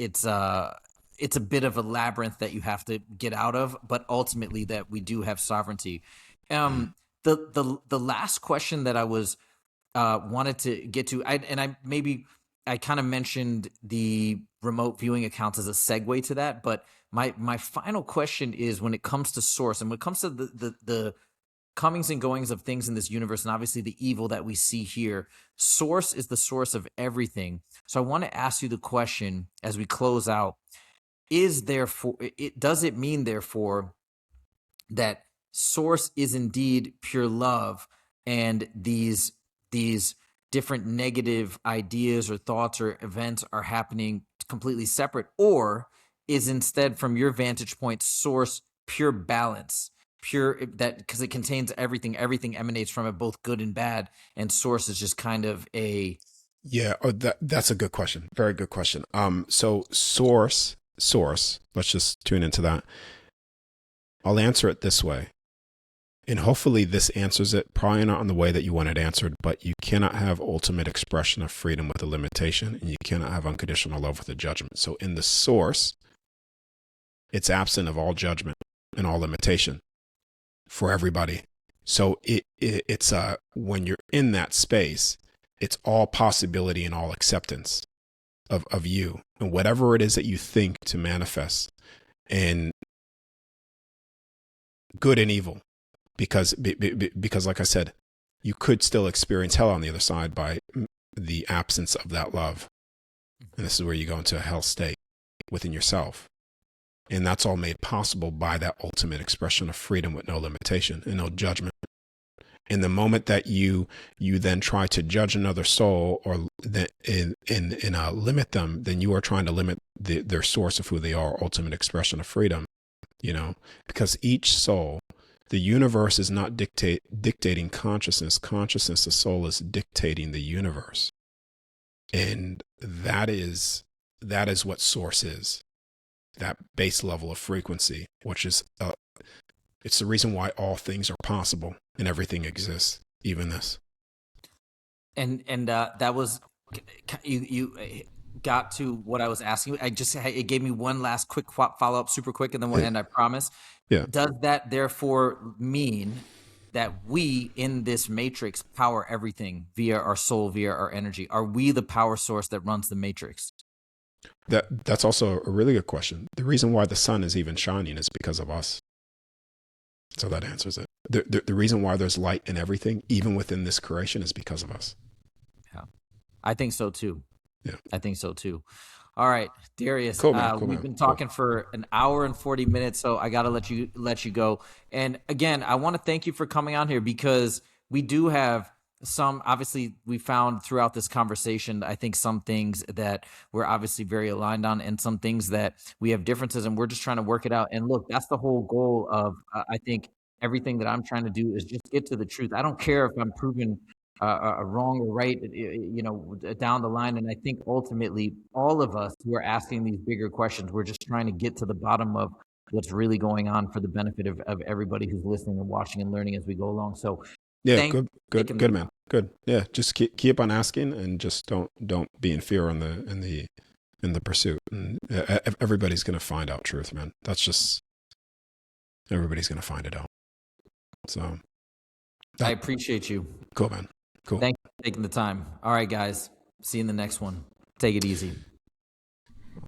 it's a bit of a labyrinth that you have to get out of, but ultimately that we do have sovereignty. The last question that I was wanted to get to, I kind of mentioned the remote viewing accounts as a segue to that, but my final question is, when it comes to source and when it comes to the comings and goings of things in this universe, and obviously the evil that we see here, source is the source of everything. So I want to ask you the question as we close out: does it mean therefore that source is indeed pure love, and these different negative ideas or thoughts or events are happening completely separate? Or is instead, from your vantage point, source pure balance, pure, that because it contains everything emanates from it, both good and bad, and source is just kind of a... Yeah, that's a good question. Very good question. So source, let's just tune into that. I'll answer it this way. And hopefully this answers it, probably not in the way that you want it answered, but you cannot have ultimate expression of freedom with a limitation, and you cannot have unconditional love with a judgment. So in the source, it's absent of all judgment and all limitation for everybody. So it's when you're in that space, it's all possibility and all acceptance of you and whatever it is that you think to manifest, and good and evil. Because like I said, you could still experience hell on the other side by the absence of that love. And this is where you go into a hell state within yourself. And that's all made possible by that ultimate expression of freedom with no limitation and no judgment. In the moment that you then try to judge another soul or limit them, then you are trying to limit their source of who they are, ultimate expression of freedom, because each soul, the universe is not dictating consciousness. Consciousness, the soul, is dictating the universe. And that is what source is. That base level of frequency, which is, it's the reason why all things are possible and everything exists, even this. And that was, you got to what I was asking. It gave me one last quick follow up, super quick, and then we'll end, I promise. Yeah. Does that therefore mean that we in this matrix power everything via our soul, via our energy? Are we the power source that runs the matrix? That's also a really good question. The reason why the sun is even shining is because of us. So that answers it. The reason why there's light in everything, even within this creation, is because of us. Yeah, I think so too. Yeah, I think so too. All right, Darius, cool, man. we've been talking for an hour and 40 minutes, so I got to let you go. And again, I want to thank you for coming on here, because we do have some, obviously we found throughout this conversation, I think some things that we're obviously very aligned on, and some things that we have differences, and we're just trying to work it out. And look, that's the whole goal of, I think everything that I'm trying to do is just get to the truth. I don't care if I'm proven wrong or right, down the line. And I think ultimately all of us who are asking these bigger questions, we're just trying to get to the bottom of what's really going on for the benefit of everybody who's listening and watching and learning as we go along. So yeah, good, man. Good. Yeah. Just keep on asking, and just don't be in fear in the pursuit. And everybody's going to find out truth, man. That's just, everybody's going to find it out. So I appreciate you. Cool, man. Cool. Thank you for taking the time. All right, guys. See you in the next one. Take it easy.